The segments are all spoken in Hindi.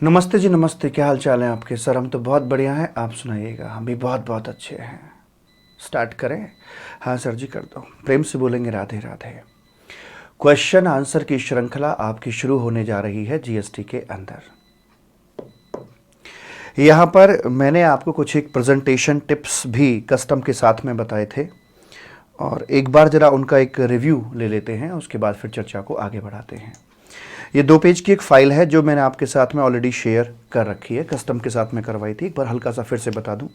नमस्ते जी, नमस्ते। क्या हाल चाल है आपके? सर हम तो बहुत बढ़िया हैं, आप सुनाइएगा। हम भी बहुत बहुत अच्छे हैं। स्टार्ट करें? हाँ सर जी, कर दो। प्रेम से बोलेंगे राधे राधे। क्वेश्चन आंसर की श्रृंखला आपकी शुरू होने जा रही है जीएसटी के अंदर। यहाँ पर मैंने आपको कुछ एक प्रेजेंटेशन टिप्स भी कस्टम के साथ में बताए थे, और एक बार ज़रा उनका एक रिव्यू ले लेते हैं, उसके बाद फिर चर्चा को आगे बढ़ाते हैं। ये 2 पेज की एक फाइल है जो मैंने आपके साथ में ऑलरेडी शेयर कर रखी है, कस्टम के साथ में करवाई थी। एक बार हल्का सा फिर से बता दूं,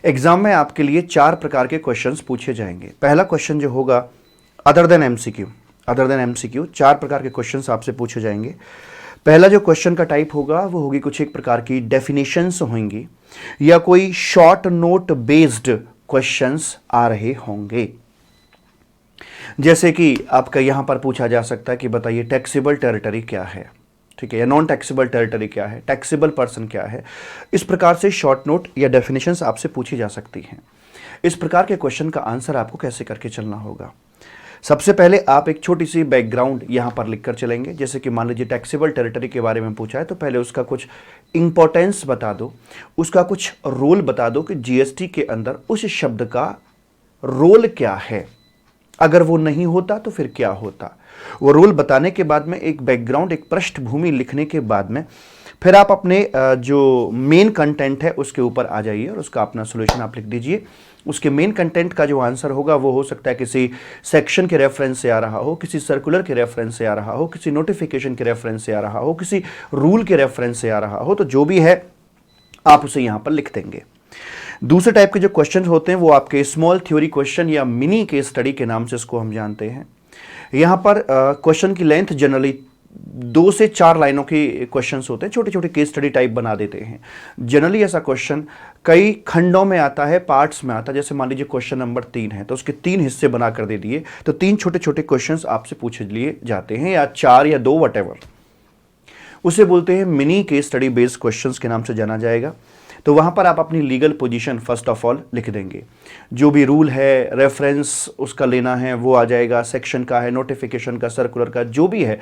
एग्जाम में आपके लिए 4 प्रकार के क्वेश्चंस पूछे जाएंगे। पहला क्वेश्चन जो होगा अदर देन एमसीक्यू, 4 प्रकार के क्वेश्चंस आपसे पूछे जाएंगे। पहला जो क्वेश्चन का टाइप होगा वो होगी कुछ एक प्रकार की डेफिनेशंस होंगी, या कोई शॉर्ट नोट बेस्ड क्वेश्चंस आ रहे होंगे। जैसे कि आपका यहां पर पूछा जा सकता है कि बताइए टैक्सेबल टेरिटरी क्या है, ठीक है, या नॉन टैक्सेबल टेरिटरी क्या है, टैक्सेबल पर्सन क्या है। इस प्रकार से शॉर्ट नोट या डेफिनेशंस आपसे पूछी जा सकती हैं। इस प्रकार के क्वेश्चन का आंसर आपको कैसे करके चलना होगा? सबसे पहले आप एक छोटी सी बैकग्राउंड यहां पर लिखकर चलेंगे। जैसे कि मान लीजिए टैक्सेबल टेरिटरी के बारे में पूछा है, तो पहले उसका कुछ इंपॉर्टेंस बता दो, उसका कुछ रोल बता दो कि जीएसटी के अंदर उस शब्द का रोल क्या है। अगर वो नहीं होता तो फिर क्या होता। वो रोल बताने के बाद में एक बैकग्राउंड, एक पृष्ठभूमि लिखने के बाद में फिर आप अपने जो मेन कंटेंट है उसके ऊपर आ जाइए और उसका अपना सॉल्यूशन आप लिख दीजिए। उसके मेन कंटेंट का जो आंसर होगा वो हो सकता है किसी सेक्शन के रेफरेंस से आ रहा हो, किसी सर्कुलर के रेफरेंस से आ रहा हो, किसी नोटिफिकेशन के रेफरेंस से आ रहा हो, किसी रूल के रेफरेंस से आ रहा हो। तो जो भी है आप उसे यहां पर लिख देंगे। दूसरे टाइप के जो क्वेश्चन होते हैं वो आपके स्मॉल थ्योरी क्वेश्चन या मिनी केस स्टडी के नाम से इसको हम जानते हैं। यहां पर क्वेश्चन की लेंथ जनरली 2 से 4 लाइनों के क्वेश्चंस होते हैं, छोटे छोटे केस स्टडी टाइप बना देते हैं। जनरली ऐसा क्वेश्चन कई खंडों में आता है, पार्ट्स में आता है। जैसे मान लीजिए क्वेश्चन नंबर 3 है तो उसके 3 हिस्से बना कर दे दिए, तो 3 छोटे छोटे क्वेश्चंस आपसे पूछे लिए जाते हैं, या 4 या 2 वट, उसे बोलते हैं mini case study based questions के नाम से जाना जाएगा। तो वहां पर आप अपनी legal position first of all लिख देंगे। जो भी रूल है, रेफरेंस उसका लेना है वो आ जाएगा, सेक्शन का है, नोटिफिकेशन का, सर्कुलर का, जो भी है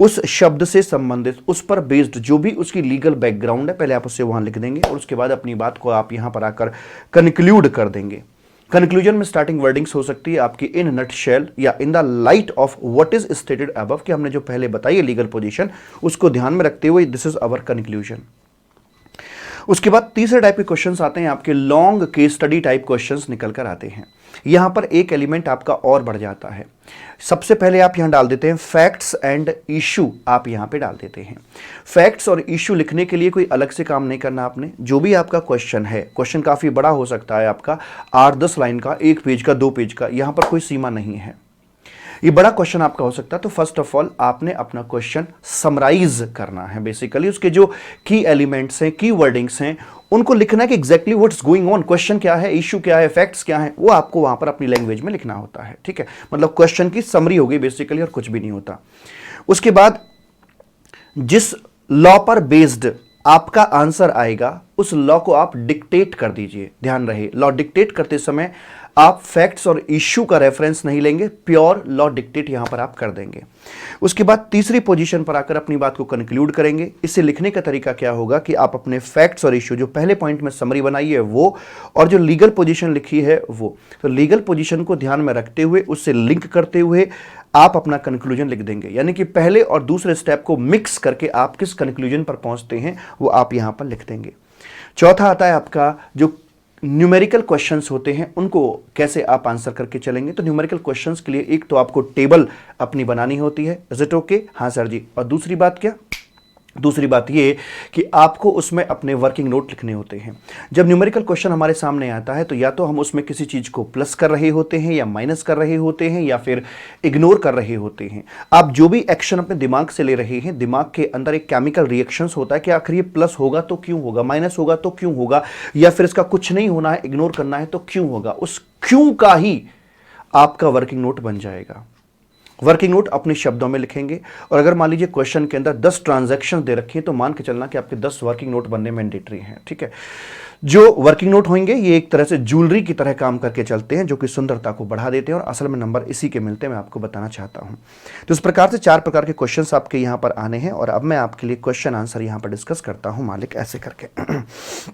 उस शब्द से संबंधित, उस पर बेस्ड जो भी उसकी लीगल बैकग्राउंड है, पहले आप उससे वहां लिख देंगे और उसके बाद अपनी बात को आप यहां पर आकर कंक्लूड कर देंगे। कंक्लूजन में स्टार्टिंग वर्डिंग्स हो सकती है आपकी इन नटशेल या in the light of what is stated above, कि हमने जो पहले बताई है लीगल पोजीशन, उसको ध्यान में रखते हुए दिस इज अवर कंक्लूजन। उसके बाद तीसरे टाइप के क्वेश्चंस आते हैं आपके long case study type questions निकल कर आते हैं। यहां पर एक एलिमेंट आपका और बढ़ जाता है। सबसे पहले आप यहां डाल देते हैं फैक्ट्स एंड इशू, आप यहां पे डाल देते हैं। फैक्ट्स और इशू लिखने के लिए कोई अलग से काम नहीं करना आपने। जो भी आपका क्वेश्चन है, क्वेश्चन काफी बड़ा हो सकता है आपका, 8-10 लाइन का, 1 पेज का, 2 पेज का, यहां पर कोई सीमा नहीं है। ये बड़ा क्वेश्चन आपका हो सकता है, तो फर्स्ट ऑफ ऑल आपने अपना क्वेश्चन समराइज करना है। बेसिकली उसके जो की एलिमेंट्स हैं, की वर्डिंग्स हैं, उनको लिखना है कि exactly what's going on, question क्या है, इशू क्या है, फैक्ट्स क्या है, वो आपको वहां पर अपनी लैंग्वेज में लिखना होता है। ठीक है, मतलब क्वेश्चन की समरी होगी बेसिकली, और कुछ भी नहीं होता। उसके बाद जिस लॉ पर बेस्ड आपका आंसर आएगा उस लॉ को आप डिक्टेट कर दीजिए। ध्यान रहे, लॉ डिक्टेट करते समय आप फैक्ट्स और इश्यू का रेफरेंस नहीं लेंगे, प्योर लॉ डिक्टेट यहां पर आप कर देंगे। उसके बाद तीसरी पोजीशन पर आकर अपनी बात को कंक्लूड करेंगे। इसे लिखने का तरीका क्या होगा कि आप अपने फैक्ट्स और इश्यू, जो पहले पॉइंट में समरी बनाई है वो, और जो लीगल पोजीशन लिखी है वो, तो लीगल पोजीशन को ध्यान में रखते हुए, उससे लिंक करते हुए आप अपना कंक्लूजन लिख देंगे। यानी कि पहले और दूसरे स्टेप को मिक्स करके आप किस कंक्लूजन पर पहुंचते हैं वो आप यहां पर लिख देंगे। चौथा आता है आपका जो न्यूमेरिकल क्वेश्चंस होते हैं, उनको कैसे आप आंसर करके चलेंगे। तो न्यूमेरिकल क्वेश्चंस के लिए एक तो आपको टेबल अपनी बनानी होती है। Is it okay? हाँ सर जी। और दूसरी बात क्या? दूसरी बात ये कि आपको उसमें अपने वर्किंग नोट लिखने होते हैं। जब न्यूमेरिकल क्वेश्चन हमारे सामने आता है तो या तो हम उसमें किसी चीज को प्लस कर रहे होते हैं, या माइनस कर रहे होते हैं, या फिर इग्नोर कर रहे होते हैं। आप जो भी एक्शन अपने दिमाग से ले रहे हैं, दिमाग के अंदर एक केमिकल रिएक्शंस होता है कि आखिर ये प्लस होगा तो क्यों होगा, माइनस होगा तो क्यों होगा, या फिर इसका कुछ नहीं होना है, इग्नोर करना है तो क्यों होगा। उस क्यों का ही आपका वर्किंग नोट बन जाएगा। वर्किंग नोट अपने शब्दों में लिखेंगे। और अगर मान लीजिए क्वेश्चन के अंदर 10 ट्रांजैक्शन दे रखी है तो मान के चलना कि आपके 10 वर्किंग नोट बनने मैंडेटरी हैं, ठीक है। जो वर्किंग नोट होंगे ये एक तरह से ज्वेलरी की तरह काम करके चलते हैं, जो कि सुंदरता को बढ़ा देते हैं और असल में नंबर इसी के मिलते हैं, मैं आपको बताना चाहता हूं। तो इस प्रकार से 4 प्रकार के क्वेश्चंस आपके यहां पर आने हैं और अब मैं आपके लिए क्वेश्चन आंसर यहां पर डिस्कस करता हूं मालिक, ऐसे करके।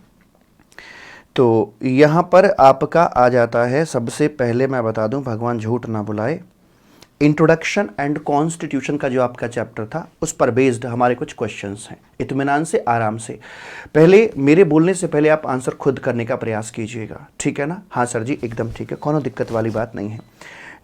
तो यहां पर आपका आ जाता है, सबसे पहले मैं बता दूं, भगवान झूठ ना बुलाए, इंट्रोडक्शन एंड कॉन्स्टिट्यूशन का जो आपका चैप्टर था उस पर बेस्ड हमारे कुछ क्वेश्चंस हैं। इत्मीनान से, आराम से, पहले मेरे बोलने से पहले आप आंसर खुद करने का प्रयास कीजिएगा, ठीक है ना? हाँ सर जी, एकदम ठीक है, कोनो दिक्कत वाली बात नहीं है।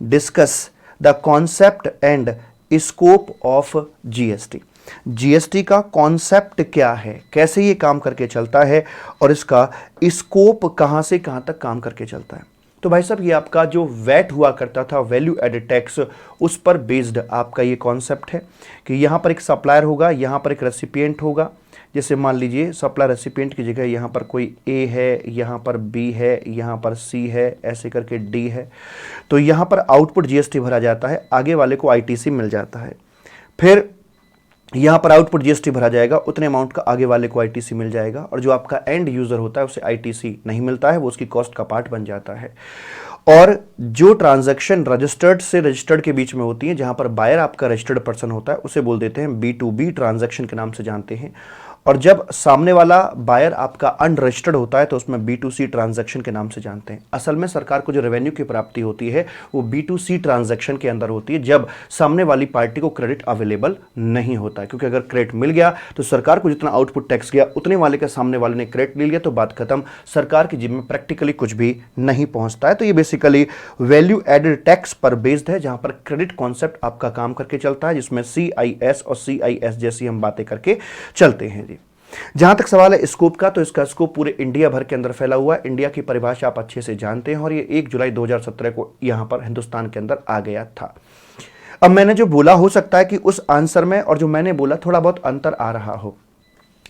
Discuss the concept and scope of GST. GST का कॉन्सेप्ट क्या है, कैसे ये काम करके चलता है और इसका स्कोप कहां से कहां तक काम करके चलता है। तो भाई साहब ये आपका जो वैट हुआ करता था, वैल्यू एडेड टैक्स, उस पर बेस्ड आपका ये कॉन्सेप्ट है कि यहाँ पर एक सप्लायर होगा, यहाँ पर एक रेसिपिएंट होगा। जैसे मान लीजिए सप्लायर रेसिपिएंट की जगह यहाँ पर कोई ए है, यहाँ पर बी है, यहाँ पर सी है, ऐसे करके डी है। तो यहाँ पर आउटपुट जीएसटी भरा जाता है, आगे वाले को आईटीसी मिल जाता है। फिर यहाँ पर आउटपुट जीएसटी भरा जाएगा, उतने अमाउंट का आगे वाले को आईटीसी मिल जाएगा, और जो आपका एंड यूजर होता है उसे आईटीसी नहीं मिलता है, वो उसकी कॉस्ट का पार्ट बन जाता है। और जो ट्रांजैक्शन रजिस्टर्ड से रजिस्टर्ड के बीच में होती है, जहां पर बायर आपका रजिस्टर्ड पर्सन होता है, उसे बोल देते हैं B2B ट्रांजैक्शन के नाम से जानते हैं। और जब सामने वाला बायर आपका अनरजिस्टर्ड होता है तो उसमें B2C ट्रांजैक्शन के नाम से जानते हैं। असल में सरकार को जो रेवेन्यू की प्राप्ति होती है वो B2C ट्रांजैक्शन के अंदर होती है, जब सामने वाली पार्टी को क्रेडिट अवेलेबल नहीं होता है। क्योंकि अगर क्रेडिट मिल गया तो सरकार को जितना आउटपुट टैक्स गया उतने वाले के सामने वाले ने क्रेडिट मिल गया तो बात खत्म, सरकार की जेब में प्रैक्टिकली कुछ भी नहीं पहुंचता है। तो ये बेसिकली वैल्यू एडेड टैक्स पर बेस्ड है, जहां पर क्रेडिट कॉन्सेप्ट आपका काम करके चलता है, जिसमें CIS और CIS जैसी हम बातें करके चलते हैं जी। जहां तक सवाल है स्कोप का, तो इसका स्कोप पूरे इंडिया भर के अंदर फैला हुआ है। इंडिया की परिभाषा आप अच्छे से जानते हैं और ये 1 जुलाई 2017 को यहां पर हिंदुस्तान के अंदर आ गया था। अब मैंने जो बोला, हो सकता है कि उस आंसर में और जो मैंने बोला थोड़ा बहुत अंतर आ रहा हो।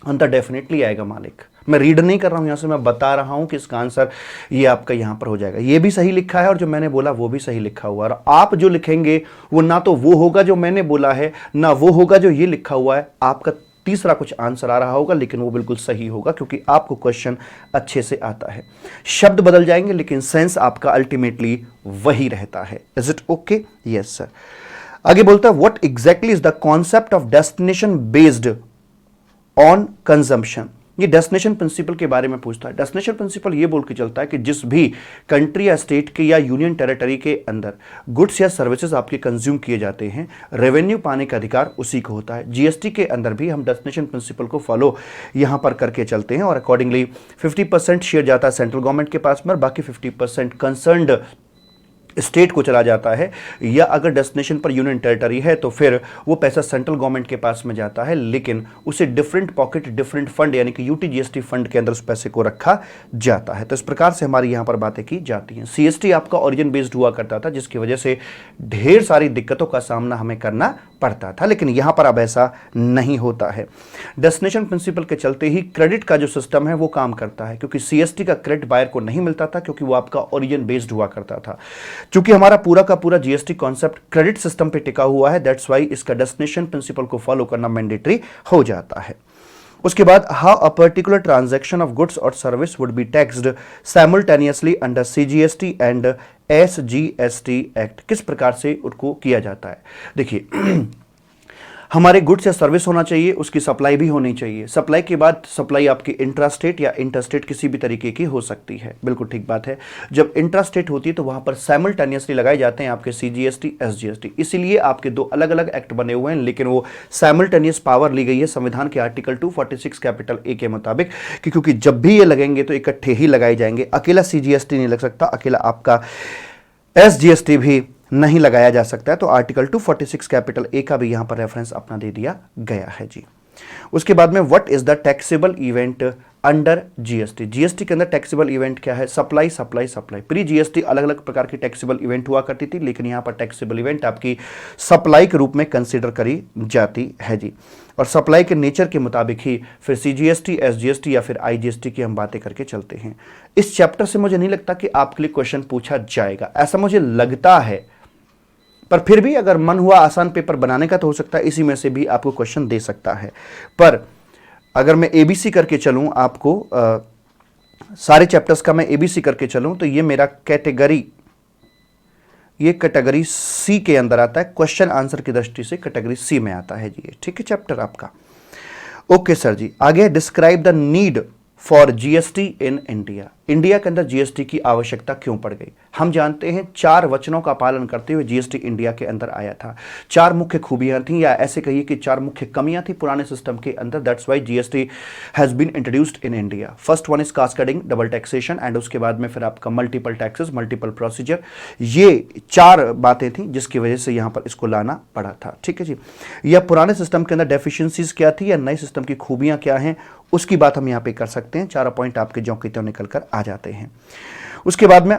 अंतर डेफिनेटली आएगा मालिक, मैं रीड नहीं कर रहा हूं, यहां से मैं बता रहा हूं कि इसका आंसर ये आपका यहां पर हो जाएगा। ये भी सही लिखा है और जो मैंने बोला वो भी सही लिखा हुआ है। और आप जो लिखेंगे वो ना तो वो होगा जो मैंने बोला है, ना वो होगा जो ये लिखा हुआ है। आपका तीसरा कुछ आंसर आ रहा होगा, लेकिन वो बिल्कुल सही होगा क्योंकि आपको क्वेश्चन अच्छे से आता है। शब्द बदल जाएंगे लेकिन सेंस आपका अल्टीमेटली वही रहता है। Is it okay? Yes sir. आगे बोलता है, what exactly is the concept of destination based on consumption. ये डेस्टिनेशन प्रिंसिपल के बारे में पूछता है। डेस्टिनेशन प्रिंसिपल ये बोल के चलता है कि जिस भी कंट्री या स्टेट के या यूनियन टेरिटरी के अंदर गुड्स या सर्विसेज आपके कंज्यूम किए जाते हैं, रेवेन्यू पाने का अधिकार उसी को होता है। जीएसटी के अंदर भी हम डेस्टिनेशन प्रिंसिपल को फॉलो यहां पर करके चलते हैं और अकॉर्डिंगली 50% शेयर जाता है सेंट्रल गवर्नमेंट के पास में, बाकी 50% कंसर्न्ड स्टेट को चला जाता है। या अगर डेस्टिनेशन पर यूनियन टेरिटरी है तो फिर वो पैसा सेंट्रल गवर्नमेंट के पास में जाता है, लेकिन उसे डिफरेंट पॉकेट, डिफरेंट फंड यानी कि यूटीजीएसटी फंड के अंदर उस पैसे को रखा जाता है। तो इस प्रकार से हमारी यहां पर बातें की जाती हैं। सीएसटी आपका ओरिजिन बेस्ड हुआ करता था, जिसकी वजह से ढेर सारी दिक्कतों का सामना हमें करना पड़ता था, लेकिन यहां पर अब ऐसा नहीं होता है। डेस्टिनेशन प्रिंसिपल के चलते ही क्रेडिट का जो सिस्टम है वो काम करता है, क्योंकि सीएसटी का क्रेडिट बायर को नहीं मिलता था, क्योंकि वो आपका ओरिजिन बेस्ड हुआ करता था। चूंकि हमारा पूरा का पूरा जीएसटी कॉन्सेप्ट क्रेडिट सिस्टम पे टिका हुआ है, दैट्स वाई इसका डेस्टिनेशन प्रिंसिपल को फॉलो करना मैंडेटरी हो जाता है। उसके बाद, how a particular transaction of goods और service would be taxed simultaneously under CGST and SGST act. किस प्रकार से उनको किया जाता है? देखिए, हमारे गुड्स या सर्विस होना चाहिए, उसकी सप्लाई भी होनी चाहिए। सप्लाई के बाद सप्लाई आपकी इंट्रास्टेट या इंटरस्टेट किसी भी तरीके की हो सकती है, बिल्कुल ठीक बात है। जब इंट्रास्टेट होती है तो वहां पर साइमल्टेनियसली लगाए जाते हैं आपके सीजीएसटी, एसजीएसटी। इसीलिए आपके दो अलग अलग एक्ट बने हुए हैं, लेकिन वो साइमल्टेनियस पावर ली गई है संविधान के आर्टिकल 246 कैपिटल ए के मुताबिक, क्योंकि जब भी ये लगेंगे तो इकट्ठे ही लगाए जाएंगे। अकेला सीजीएसटी नहीं लग सकता, अकेला आपका एसजीएसटी भी नहीं लगाया जा सकता है। तो आर्टिकल 246 कैपिटल ए का भी यहां पर रेफरेंस अपना दे दिया गया है जी। उसके बाद में, what is the taxable event under GST. GST के अंदर टैक्सेबल इवेंट क्या है? Supply, supply, supply. Pre GST अलग अलग प्रकार की टैक्सेबल इवेंट हुआ करती थी, लेकिन यहां पर टैक्सेबल इवेंट आपकी सप्लाई के रूप में कंसीडर करी जाती है जी। और सप्लाई के नेचर के मुताबिक ही फिर सीजीएसटी, एसजीएसटी या फिर आईजीएसटी की हम बातें करके चलते हैं। इस चैप्टर से मुझे नहीं लगता कि आपके लिए क्वेश्चन पूछा जाएगा, ऐसा मुझे लगता है। पर फिर भी अगर मन हुआ आसान पेपर बनाने का तो हो सकता है इसी में से भी आपको क्वेश्चन दे सकता है। पर अगर मैं एबीसी करके चलूं, आपको सारे चैप्टर्स का मैं एबीसी करके चलूं, तो ये मेरा कैटेगरी सी के अंदर आता है। क्वेश्चन आंसर की दृष्टि से कैटेगरी सी में आता है जी, ठीक है चैप्टर आपका। ओके सर जी, आगे describe the need for GST in India. India के अंदर जीएसटी की आवश्यकता क्यों पड़ गई? हम जानते हैं 4 वचनों का पालन करते हुए जीएसटी इंडिया के अंदर आया था। 4 मुख्य खूबियां थी, या ऐसे कहिए कि 4 मुख्य कमियां थी पुराने सिस्टम के अंदर। That's why GST has been introduced in India. First one is cascading, double taxation, and उसके बाद में फिर आपका मल्टीपल टैक्सेस, मल्टीपल प्रोसीजर। ये 4 बातें थी जिसकी वजह से यहां पर इसको लाना पड़ा था, ठीक है जी। या पुराने सिस्टम के अंदर डेफिशिएंसीज क्या थी, या नए सिस्टम की खूबियां क्या हैं, उसकी बात हम यहां पे कर सकते हैं। 4 पॉइंट आपके ज्यों की त्यों निकल कर आ जाते हैं। उसके बाद में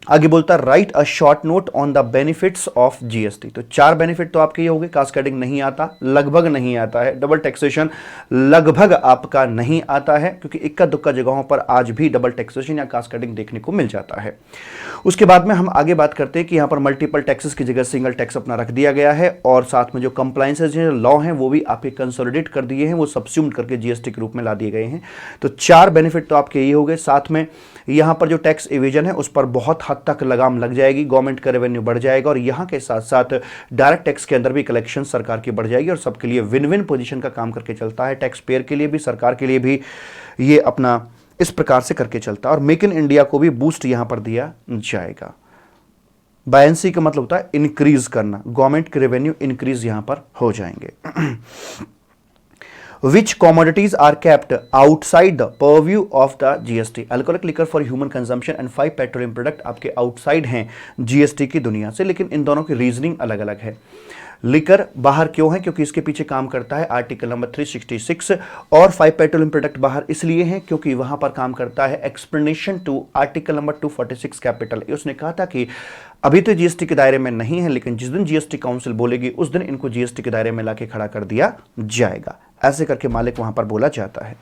आगे बोलता है right a short note on the benefits of GST. तो 4 बेनिफिट तो आपके ये हो गए, कास्केडिंग नहीं आता, लगभग नहीं आता है, डबल टैक्सेशन लगभग आपका नहीं आता है, क्योंकि इक्का दुक्का जगहों पर आज भी डबल टैक्सेशन या कास्केडिंग देखने को मिल जाता है। उसके बाद में हम आगे बात करते हैं कि यहां पर मल्टीपल टैक्सेस की जगह सिंगल टैक्स अपना रख दिया गया है, और साथ में जो कंप्लायंसेज हैं, लॉ हैं, वो भी आपके कंसोलिडेट कर दिए हैं, वो सबस्यूम्ड करके जीएसटी के रूप में ला दिए गए हैं। तो 4 बेनिफिट तो आपके ये हो गए। साथ में यहां पर जो टैक्स एविजन है उस पर बहुत हद तक लगाम लग जाएगी, गवर्नमेंट का रेवेन्यू बढ़ जाएगा, और यहां के साथ साथ डायरेक्ट टैक्स के अंदर भी कलेक्शन सरकार की बढ़ जाएगी, और सबके लिए विन विन पोजीशन का काम करके चलता है। टैक्स पेयर के लिए भी, सरकार के लिए भी ये अपना इस प्रकार से करके चलता है। और मेक इन इंडिया को भी बूस्ट यहां पर दिया जाएगा। बायंसी का मतलब होता है इंक्रीज करना, गवर्नमेंट के रेवेन्यू इंक्रीज यहां पर हो जाएंगे। Which commodities are kept outside the purview of the GST? Alcoholic liquor for human consumption and 5 petroleum product आपके आउटसाइड हैं जीएसटी की दुनिया से, लेकिन इन दोनों की रीजनिंग अलग अलग है। लिकर बाहर क्यों है? क्योंकि इसके पीछे काम करता है आर्टिकल नंबर 366, और 5 पेट्रोलियम प्रोडक्ट बाहर इसलिए हैं क्योंकि वहां पर काम करता है explanation to article number 246 capital. उसने कहा था कि अभी तो जीएसटी के दायरे में नहीं है, लेकिन जिस दिन जीएसटी काउंसिल बोलेगी उस दिन इनको जीएसटी के दायरे में लाके खड़ा कर दिया जाएगा। ऐसे करके मालिक वहां पर बोला जाता है।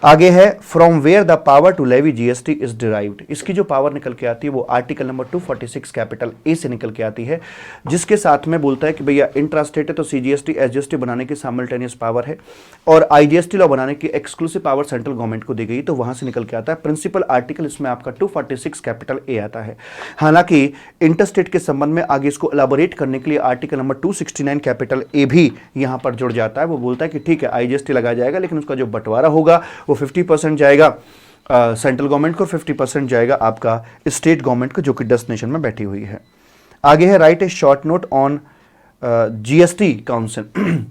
आगे है from where the power to levy GST is derived. इसकी जो पावर निकल के आती है वो आर्टिकल नंबर 246 कैपिटल ए से निकल के आती है, जिसके साथ में बोलता है कि भैया इंट्रास्टेट है तो सीजीएसटी एसजीएसटी बनाने की साइमल्टेनियस पावर है, और आईजीएसटी लॉ बनाने की एक्सक्लूसिव पावर सेंट्रल गवर्नमेंट को दी गई, तो वहां से निकल के आता है प्रिंसिपल आर्टिकल। इसमें आपका 246 कैपिटल ए आता है। हालांकि इंटरस्टेट के संबंध में आगे इसको एलाबोरेट करने के लिए आर्टिकल नंबर 269 कैपिटल ए भी यहां पर जुड़ जाता है। वो बोलता है कि ठीक है आईजीएसटी लगाया जाएगा, लेकिन उसका जो बंटवारा होगा वो 50% जाएगा सेंट्रल गवर्नमेंट को, 50% जाएगा आपका स्टेट गवर्नमेंट को, जो कि डेस्टिनेशन में बैठी हुई है। आगे है right A short note on GST council.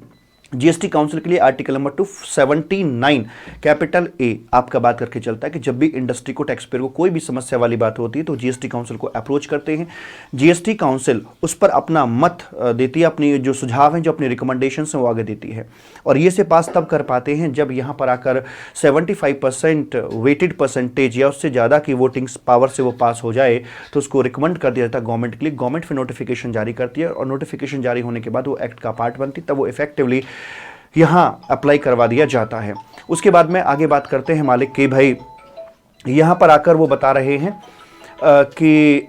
GST council के लिए आर्टिकल नंबर 279 कैपिटल ए आपका बात करके चलता है कि जब भी इंडस्ट्री को, टैक्स पेयर को कोई भी समस्या वाली बात होती है तो जीएसटी काउंसिल को अप्रोच करते हैं। जीएसटी काउंसिल उस पर अपना मत देती है, अपनी जो सुझाव हैं, जो अपनी रिकमेंडेशंस हैं वो आगे देती है, और ये से पास तब कर पाते हैं जब यहाँ पर आकर 75% वेटेड परसेंटेज या उससे ज़्यादा की वोटिंग पावर से वो पास हो जाए, तो उसको रिकमेंड कर दिया जाता है गवर्नमेंट के लिए। गवर्नमेंट फिर नोटिफिकेशन जारी करती है, और नोटिफिकेशन जारी होने के बाद वो एक्ट का पार्ट बनती है, तब वो इफेक्टिवली यहां अप्लाई करवा दिया जाता है। उसके बाद में आगे बात करते हैं मालिक की, भाई यहां पर आकर वो बता रहे हैं कि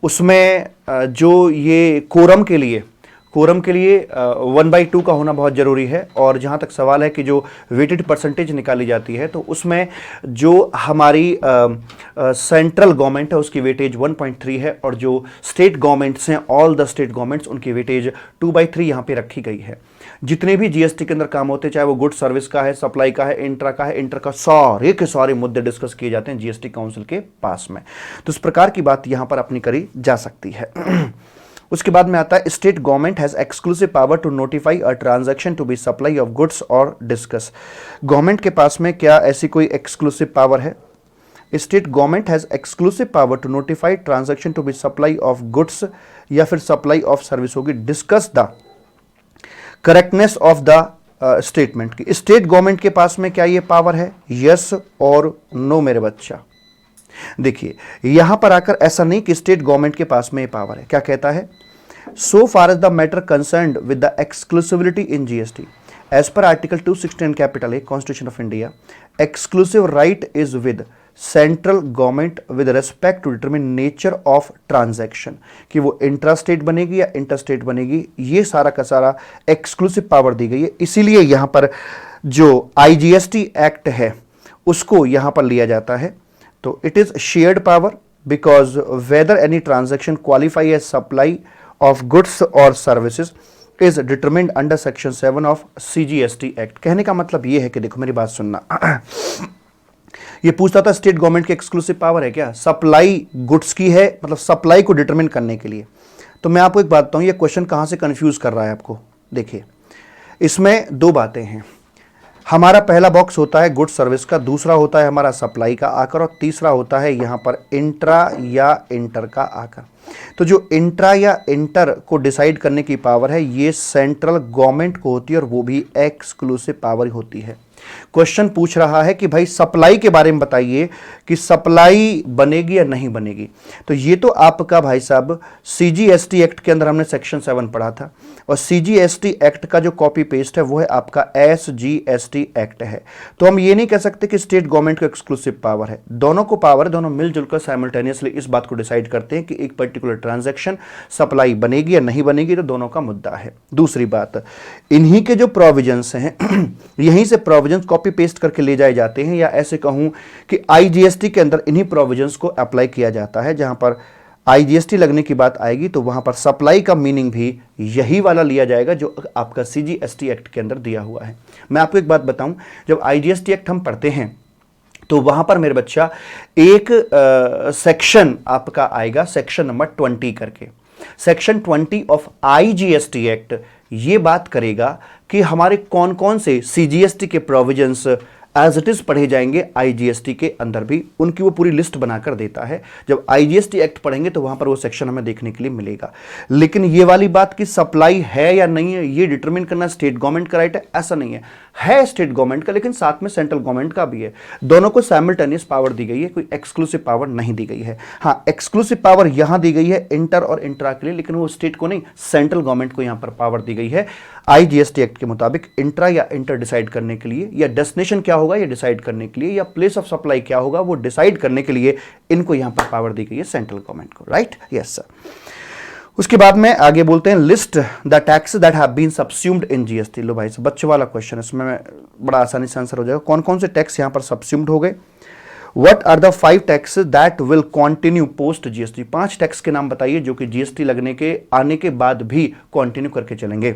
उसमें जो ये कोरम के लिए 1/2 का होना बहुत ज़रूरी है। और जहाँ तक सवाल है कि जो वेटेड परसेंटेज निकाली जाती है, तो उसमें जो हमारी सेंट्रल गवर्नमेंट है उसकी वेटेज 1.3 है, और जो स्टेट गवर्नमेंट्स हैं, ऑल द स्टेट गवर्नमेंट्स, उनकी वेटेज 2/3 यहाँ पे रखी गई है। जितने भी जीएसटी के अंदर काम होते हैं, चाहे वो गुड सर्विस का है, सप्लाई का है, इंट्रा का है, इंटर का, सारे के सारे मुद्दे डिस्कस किए जाते हैं जीएसटी काउंसिल के पास में। तो इस प्रकार की बात यहाँ पर अपनी करी जा सकती है। उसके बाद में आता है state government has exclusive power to notify a transaction to be supply of goods और डिस्कस। गवर्नमेंट के पास में क्या ऐसी कोई एक्सक्लूसिव पावर है? State government has exclusive power to notify transaction to be supply of goods या फिर सप्लाई ऑफ सर्विस होगी। Discuss the correctness of the statement की। स्टेट गवर्नमेंट के पास में क्या ये पावर है? यस और नो मेरे बच्चा। देखिए यहां पर आकर ऐसा नहीं कि स्टेट गवर्नमेंट के पास में ये पावर है। क्या कहता है? So far as the matter concerned with the exclusivity in GST as पर article 269 capital A constitution of India, exclusive right is with central government with respect to determine nature of transaction, कि वो इंट्रा स्टेट बनेगी या इंटर स्टेट बनेगी, ये सारा का सारा एक्सक्लूसिव पावर दी गई है। इसीलिए यहां पर जो IGST एक्ट है उसको यहां पर लिया जाता है। तो it is shared power because whether any transaction qualify as supply of goods और services is determined under section 7 of CGST act. कहने का मतलब ये है कि देखो मेरी बात सुनना, ये पूछता था स्टेट गवर्नमेंट की एक्सक्लूसिव पावर है क्या, सप्लाई गुड्स की है, मतलब सप्लाई को डिटरमिन करने के लिए। तो मैं आपको एक बात बताऊं, ये क्वेश्चन कहां से कंफ्यूज कर रहा है आपको। देखिए इसमें दो बातें हैं, हमारा पहला बॉक्स होता है गुड सर्विस का, दूसरा होता है हमारा सप्लाई का आकर, और तीसरा होता है यहां पर इंट्रा या इंटर का आकर। तो जो इंट्रा या इंटर को डिसाइड करने की पावर है ये सेंट्रल गवर्नमेंट को होती है, और वो भी एक्सक्लूसिव पावर होती है। क्वेश्चन पूछ रहा है कि भाई सप्लाई के बारे में बताइए कि सप्लाई बनेगी या नहीं बनेगी। तो ये तो आपका भाई साहब CGST एक्ट के अंदर हमने सेक्शन 7 पढ़ा था, और CGST एक्ट का जो कॉपी पेस्ट है वो है आपका SGST एक्ट है। तो हम ये नहीं कह सकते कि स्टेट गवर्नमेंट को एक्सक्लूसिव पावर है, दोनों को पावर है, दोनों मिलजुल कर साइमल्टेनियसली इस बात को डिसाइड करते हैं कि एक पर्टिकुलर ट्रांजैक्शन सप्लाई बनेगी या नहीं बनेगी, तो दोनों का मुद्दा है। दूसरी बात, इन्हीं के जो प्रोविजंस हैं यहीं से प्रोविजंस कॉपी पेस्ट करके ले जाए जाते हैं, या ऐसे कहूं कि IGST के अंदर इन्हीं प्रोविजंस को अप्लाई किया जाता है। जहां पर IGST लगने की बात आएगी तो वहां पर सप्लाई का मीनिंग भी यही वाला लिया जाएगा जो आपका CGST एक्ट के अंदर दिया हुआ है। मैं आपको एक बात बताऊं, जब IGST एक्ट हम पढ़ते हैं तो वहां पर मेरे बच्चा एक सेक्शन आपका आएगा, सेक्शन नंबर 20 करके। सेक्शन 20 ऑफ IGST एक्ट ये बात करेगा कि हमारे कौन कौन से CGST के प्रोविजंस एज इट इज पढ़े जाएंगे IGST के अंदर भी, उनकी वो पूरी लिस्ट बनाकर देता है। जब IGST एक्ट पढ़ेंगे तो वहां पर वो सेक्शन हमें देखने के लिए मिलेगा। लेकिन ये वाली बात कि सप्लाई है या नहीं है ये डिटरमिन करना स्टेट गवर्नमेंट का राइट है, ऐसा नहीं है स्टेट गवर्नमेंट का, लेकिन साथ में सेंट्रल गवर्नमेंट का भी है। दोनों को साइमल्टेनियस पावर दी गई है, कोई एक्सक्लूसिव पावर नहीं दी गई है। हाँ, एक्सक्लूसिव पावर यहां दी गई है इंटर और इंट्रा के लिए, लेकिन वो स्टेट को नहीं, सेंट्रल गवर्नमेंट को यहां पर पावर दी गई है IGST एक्ट के मुताबिक इंट्रा या इंटर डिसाइड करने के लिए, या डेस्टिनेशन क्या होगा ये डिसाइड करने के लिए, या प्लेस ऑफ सप्लाई क्या होगा वो डिसाइड करने के लिए इनको यहां पर पावर दी गई है सेंट्रल गवर्नमेंट को। Right, yes sir. उसके बाद में आगे बोलते हैं list the tax that have been subsumed in GST। लो भाई बच्चों वाला क्वेश्चन, इसमें बड़ा आसानी से आंसर हो जाएगा। कौन कौन से टैक्स यहां पर सबस्यूम्ड हो गए? What are the 5 taxes that will continue post GST? 5 tax के नाम बताइए जो कि GST लगने के आने के बाद भी कंटिन्यू करके चलेंगे।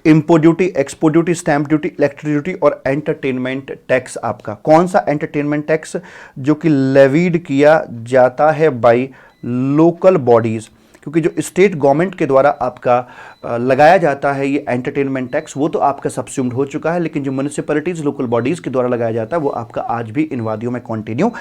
Import duty, export duty, stamp duty, electric duty और एंटरटेनमेंट टैक्स। आपका कौन सा एंटरटेनमेंट टैक्स? जो कि लेवीड किया जाता है बाय लोकल बॉडीज, क्योंकि जो स्टेट गवर्नमेंट के द्वारा आपका लगाया जाता है ये एंटरटेनमेंट टैक्स, वो तो आपका सबस्यूम्ड हो चुका है, लेकिन जो म्युनिसिपैलिटीज लोकल बॉडीज के द्वारा लगाया जाता है वो आपका आज भी इन वादियों में कंटिन्यू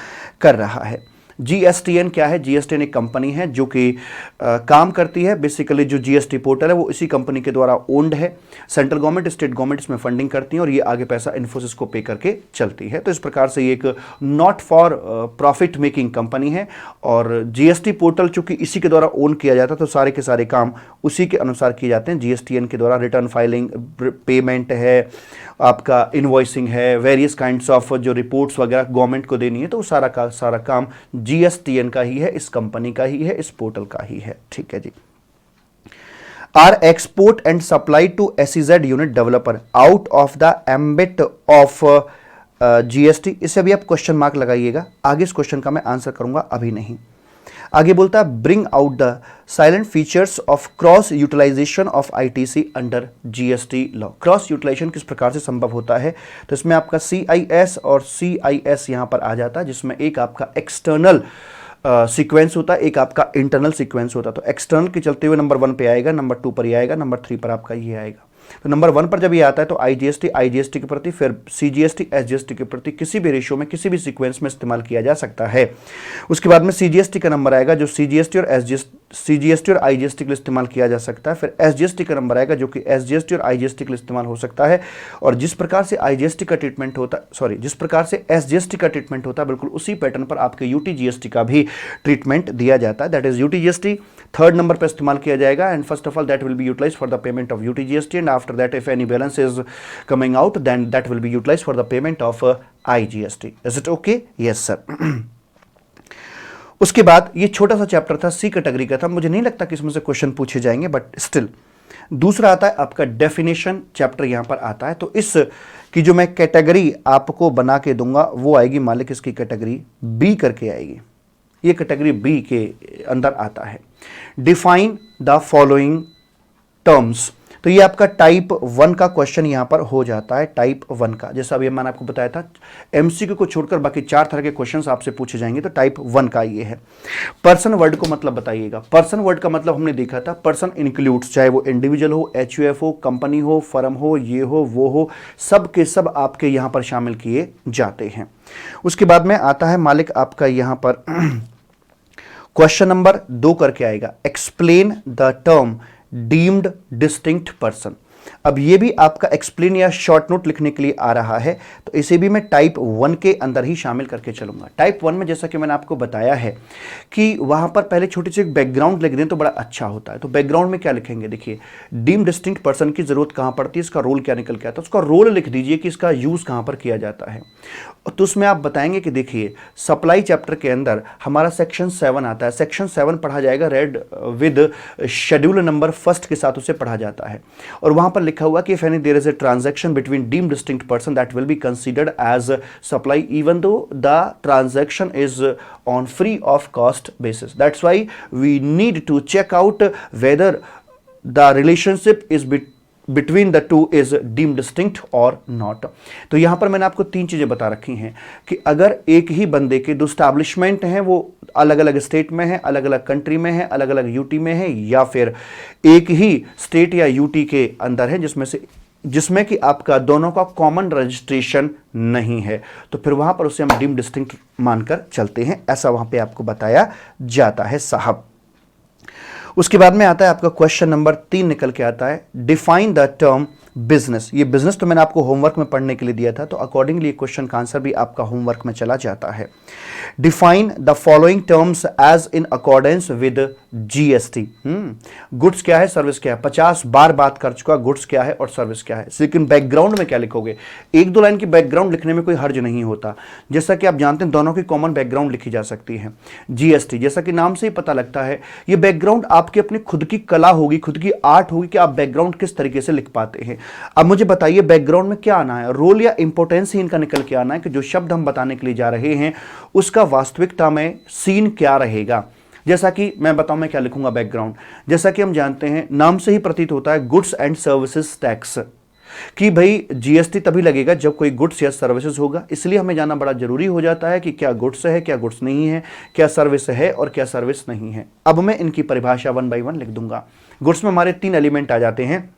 कर रहा है। GSTN क्या है? GSTN एक कंपनी है जो कि काम करती है, बेसिकली जो GST पोर्टल है वो इसी कंपनी के द्वारा ओन्ड है। सेंट्रल गवर्नमेंट, स्टेट गवर्नमेंट इसमें फंडिंग करती है और ये आगे पैसा इन्फोसिस को पे करके चलती है। तो इस प्रकार से ये एक not for profit making company है, और GST पोर्टल चूंकि इसी के द्वारा ओन किया जाता है तो सारे के सारे काम उसी के अनुसार किए जाते हैं। GSTN के द्वारा रिटर्न फाइलिंग, पेमेंट है, आपका इनवॉइसिंग है, वेरियस काइंड्स ऑफ जो रिपोर्ट्स वगैरह गवर्नमेंट को देनी है, तो सारा का सारा काम GSTN का ही है, इस कंपनी का ही है, इस पोर्टल का ही है। ठीक है जी। Are export and supply to SEZ unit developer out of the ambit of GST। इससे भी आप क्वेश्चन मार्क लगाइएगा, आगे इस क्वेश्चन का मैं आंसर करूंगा, अभी नहीं। आगे बोलता है bring out the salient features of cross utilization of ITC under GST law. Cross utilization किस प्रकार से संभव होता है? तो इसमें आपका CIS और CIS यहां पर आ जाता है, जिसमें एक आपका एक्सटर्नल सीक्वेंस होता है, एक आपका इंटरनल सीक्वेंस होता है। तो एक्सटर्नल के चलते हुए नंबर 1 पे आएगा, नंबर 2 पर ये आएगा, नंबर 3 पर आपका ये आएगा। तो नंबर 1 पर जब ये आता है तो IGST के प्रति, फिर CGST SGST के प्रति किसी भी रेशियो में, किसी भी सीक्वेंस में इस्तेमाल किया जा सकता है। उसके बाद में CGST का नंबर आएगा, जो CGST और CGST और IGST के लिए इस्तेमाल किया जा सकता है। फिर SGST का नंबर आएगा जो कि SGST और IGST के लिए इस्तेमाल हो सकता है। और जिस प्रकार से IGST का ट्रीटमेंट होता जिस प्रकार से SGST का ट्रीटमेंट होता है, बिल्कुल उसी पैटर्न पर आपके UTGST का भी ट्रीटमेंट दिया जाता है। That is UTGST third number पर इस्तेमाल किया जाएगा। And first of all that will be utilize for the payment of UTGST, and after that if any balance is coming out then that will be utilize for the payment of IGST। Is it okay? Yes sir. उसके बाद ये छोटा सा चैप्टर था, C कैटेगरी का था, मुझे नहीं लगता कि इसमें से क्वेश्चन पूछे जाएंगे, बट स्टिल। दूसरा आता है आपका डेफिनेशन चैप्टर, यहां पर आता है। तो इस की जो मैं कैटेगरी आपको बना के दूंगा वो आएगी, मालिक इसकी कैटेगरी B करके आएगी। ये कैटेगरी B के अंदर आता है। Define the following terms. तो ये आपका टाइप 1 का क्वेश्चन यहां पर हो जाता है, टाइप 1 का। जैसा अभी मैंने आपको बताया था, MCQ को छोड़कर बाकी 4 तरह के क्वेश्चंस आपसे पूछे जाएंगे, तो टाइप 1 का ये है। पर्सन वर्ड को मतलब बताइएगा। पर्सन वर्ड का मतलब हमने देखा था, पर्सन इंक्लूड्स, चाहे वो इंडिविजुअल हो, HUF हो, कंपनी हो, फर्म हो, ये हो, वो हो, सब के सब आपके यहां पर शामिल किए जाते हैं। उसके बाद में आता है मालिक आपका यहां पर क्वेश्चन नंबर 2 करके आएगा, explain the term deemed distinct person. अब ये भी आपका एक्सप्लेन या शॉर्ट नोट लिखने के लिए आ रहा है, तो इसे भी मैं टाइप 1 के अंदर ही शामिल करके चलूंगा। टाइप 1 में जैसा कि मैंने आपको बताया है कि वहां पर पहले छोटी सी बैकग्राउंड लिख दें तो बड़ा अच्छा होता है। तो बैकग्राउंड में क्या लिखेंगे, देखिए डीम डिस्टिंक्ट पर्सन की जरूरत कहां पड़ती है, इसका रोल क्या निकल के आता है, उसका रोल लिख दीजिए कि इसका यूज कहां पर किया जाता है। तो उसमें आप बताएंगे कि देखिए सप्लाई चैप्टर के अंदर हमारा सेक्शन 7 आता है। सेक्शन 7 पढ़ा जाएगा रेड विद शेड्यूल नंबर 1 के साथ उसे पढ़ा जाता है। और वहां पर लिखा हुआ कि if any there is a transaction between deemed distinct person that will be considered as supply even though the transaction is on free of cost basis. That's why we need to check out whether the relationship is between the two is deemed distinct और नॉट। तो यहां पर मैंने आपको 3 चीजें बता रखी हैं कि अगर एक ही बंदे के 2 एस्टैब्लिशमेंट हैं, वो अलग अलग स्टेट में है, अलग अलग कंट्री में है, अलग अलग यूटी में है, या फिर एक ही स्टेट या यूटी के अंदर है जिसमें कि आपका दोनों का कॉमन रजिस्ट्रेशन नहीं है, तो फिर वहां पर उसे हम डीम्ड डिस्टिंक्ट मानकर चलते हैं। ऐसा वहां पे आपको बताया जाता है साहब। उसके बाद में आता है आपका क्वेश्चन नंबर 3 निकल के आता है, डिफाइन द टर्म बिजनेस। ये बिजनेस तो मैंने आपको होमवर्क में पढ़ने के लिए दिया था, तो अकॉर्डिंगली क्वेश्चन का आंसर भी आपका होमवर्क में चला जाता है। Define the following terms as in accordance with GST। Goods क्या है, सर्विस क्या है, 50 बार बात कर चुका, गुड्स क्या है और सर्विस क्या है। लेकिन बैकग्राउंड में क्या लिखोगे, 1-2 लाइन की बैकग्राउंड लिखने में कोई हर्ज नहीं होता। जैसा कि आप जानते हैं दोनों की कॉमन बैकग्राउंड लिखी जा सकती है। GST जैसा कि नाम से ही पता लगता है, ये बैकग्राउंड आपकी अपनी खुद की कला होगी, खुद की आर्ट होगी कि आप बैकग्राउंड किस तरीके से लिख पाते हैं। अब मुझे बताइए बैकग्राउंड में क्या आना है, रोल या इंपोर्टेंस ही इनका निकल के आना है कि जो शब्द हम बताने के लिए जा रहे हैं उसका वास्तविकता में सीन क्या रहेगा। जैसा कि मैं बताऊं मैं क्या लिखूंगा बैकग्राउंड, जैसा कि हम जानते हैं नाम से ही प्रतीत होता है गुड्स एंड सर्विसेज टैक्स, कि भाई GST तभी लगेगा जब कोई गुड्स या सर्विसेज होगा। इसलिए हमें जानना बड़ा जरूरी हो जाता है कि क्या गुड्स है, क्या गुड्स नहीं है, क्या सर्विस है और क्या सर्विस नहीं है। अब मैं इनकी परिभाषा 1 by 1 लिख दूंगा। गुड्स में हमारे 3 एलिमेंट आ जाते हैं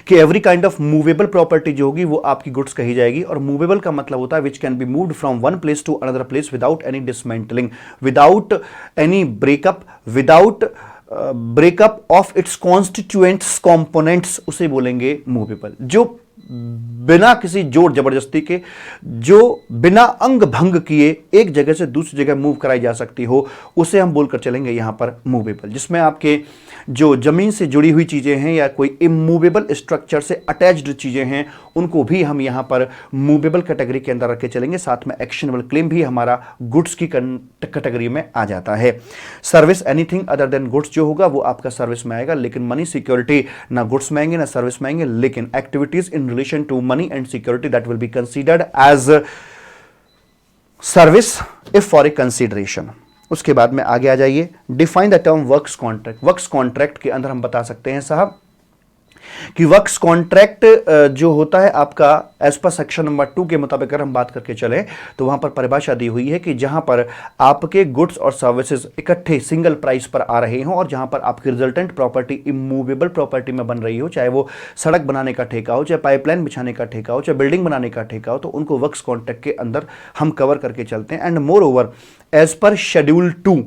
कि every kind of movable property जो होगी वो आपकी गुड्स कही जाएगी। और मूवेबल का मतलब होता है which can be moved from one place to another place without any dismantling, without any breakup, without breakup of its constituents components, उसे बोलेंगे मूवेबल। जो बिना किसी जोर जबरदस्ती के, जो बिना अंग भंग किए एक जगह से दूसरी जगह मूव कराई जा सकती हो, उसे हम बोलकर चलेंगे यहां पर मूवेबल। जिसमें आपके जो जमीन से जुड़ी हुई चीजें हैं या कोई इमूवेबल स्ट्रक्चर से अटैच्ड चीजें हैं उनको भी हम यहां पर मूवेबल कैटेगरी के अंदर रख के चलेंगे। साथ में एक्शनेबल क्लेम भी हमारा गुड्स की कैटेगरी में आ जाता है। Service anything other than goods जो होगा वो आपका सर्विस में आएगा। लेकिन मनी सिक्योरिटी ना गुड्स में आएंगे ना सर्विस में आएंगे, लेकिन activities in relation to money and security that will be considered as service if for a consideration. उसके बाद में आगे आ जाइए, define the term works contract. Works contract के अंदर हम बता सकते हैं साहब कि वर्क्स कॉन्ट्रैक्ट जो होता है आपका एज पर सेक्शन नंबर 2 के मुताबिक अगर हम बात करके चले तो वहां पर परिभाषा दी हुई है कि जहां पर आपके गुड्स और सर्विसेज इकट्ठे सिंगल प्राइस पर आ रहे हों और जहां पर आपकी रिजल्टेंट प्रॉपर्टी इमूवेबल प्रॉपर्टी में बन रही हो, चाहे वो सड़क बनाने का ठेका हो, चाहे पाइपलाइन बिछाने का ठेका हो, चाहे बिल्डिंग बनाने का ठेका हो, तो उनको वर्क्स कॉन्ट्रैक्ट के अंदर हम कवर करके चलते हैं। एंड मोर ओवर एज पर शेड्यूल 2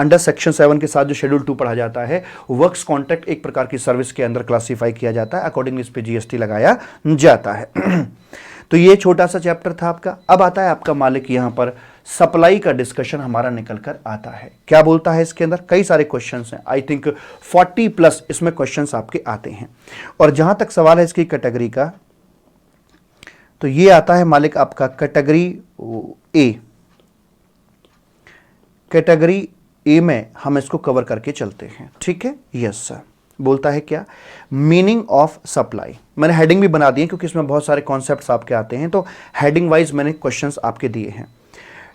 अंडर सेक्शन 7 के साथ जो शेड्यूल 2 पढ़ा जाता है, वर्क्स कॉन्ट्रैक्ट एक प्रकार की सर्विस के अंदर क्लासिफाई किया जाता है, अकॉर्डिंगली इस पे जीएसटी लगाया जाता है। तो ये छोटा सा चैप्टर था आपका। अब आता है आपका मालिक, यहां पर सप्लाई का डिस्कशन हमारा निकल कर आता है। क्या बोलता है इसके अंदर? कई सारे क्वेश्चंस हैं, आई थिंक 40+ इसमें क्वेश्चंस आपके आते हैं। और जहां तक सवाल है इसकी कैटेगरी का, तो ये आता है मालिक आपका कैटेगरी ए। कैटेगरी ए में हम इसको कवर करके चलते हैं, ठीक है? Yes sir. बोलता है क्या? Meaning of supply. मैंने हेडिंग भी बना दी है क्योंकि इसमें बहुत सारे कॉन्सेप्ट्स आपके आते हैं, तो हेडिंग वाइज मैंने क्वेश्चंस आपके दिए हैं।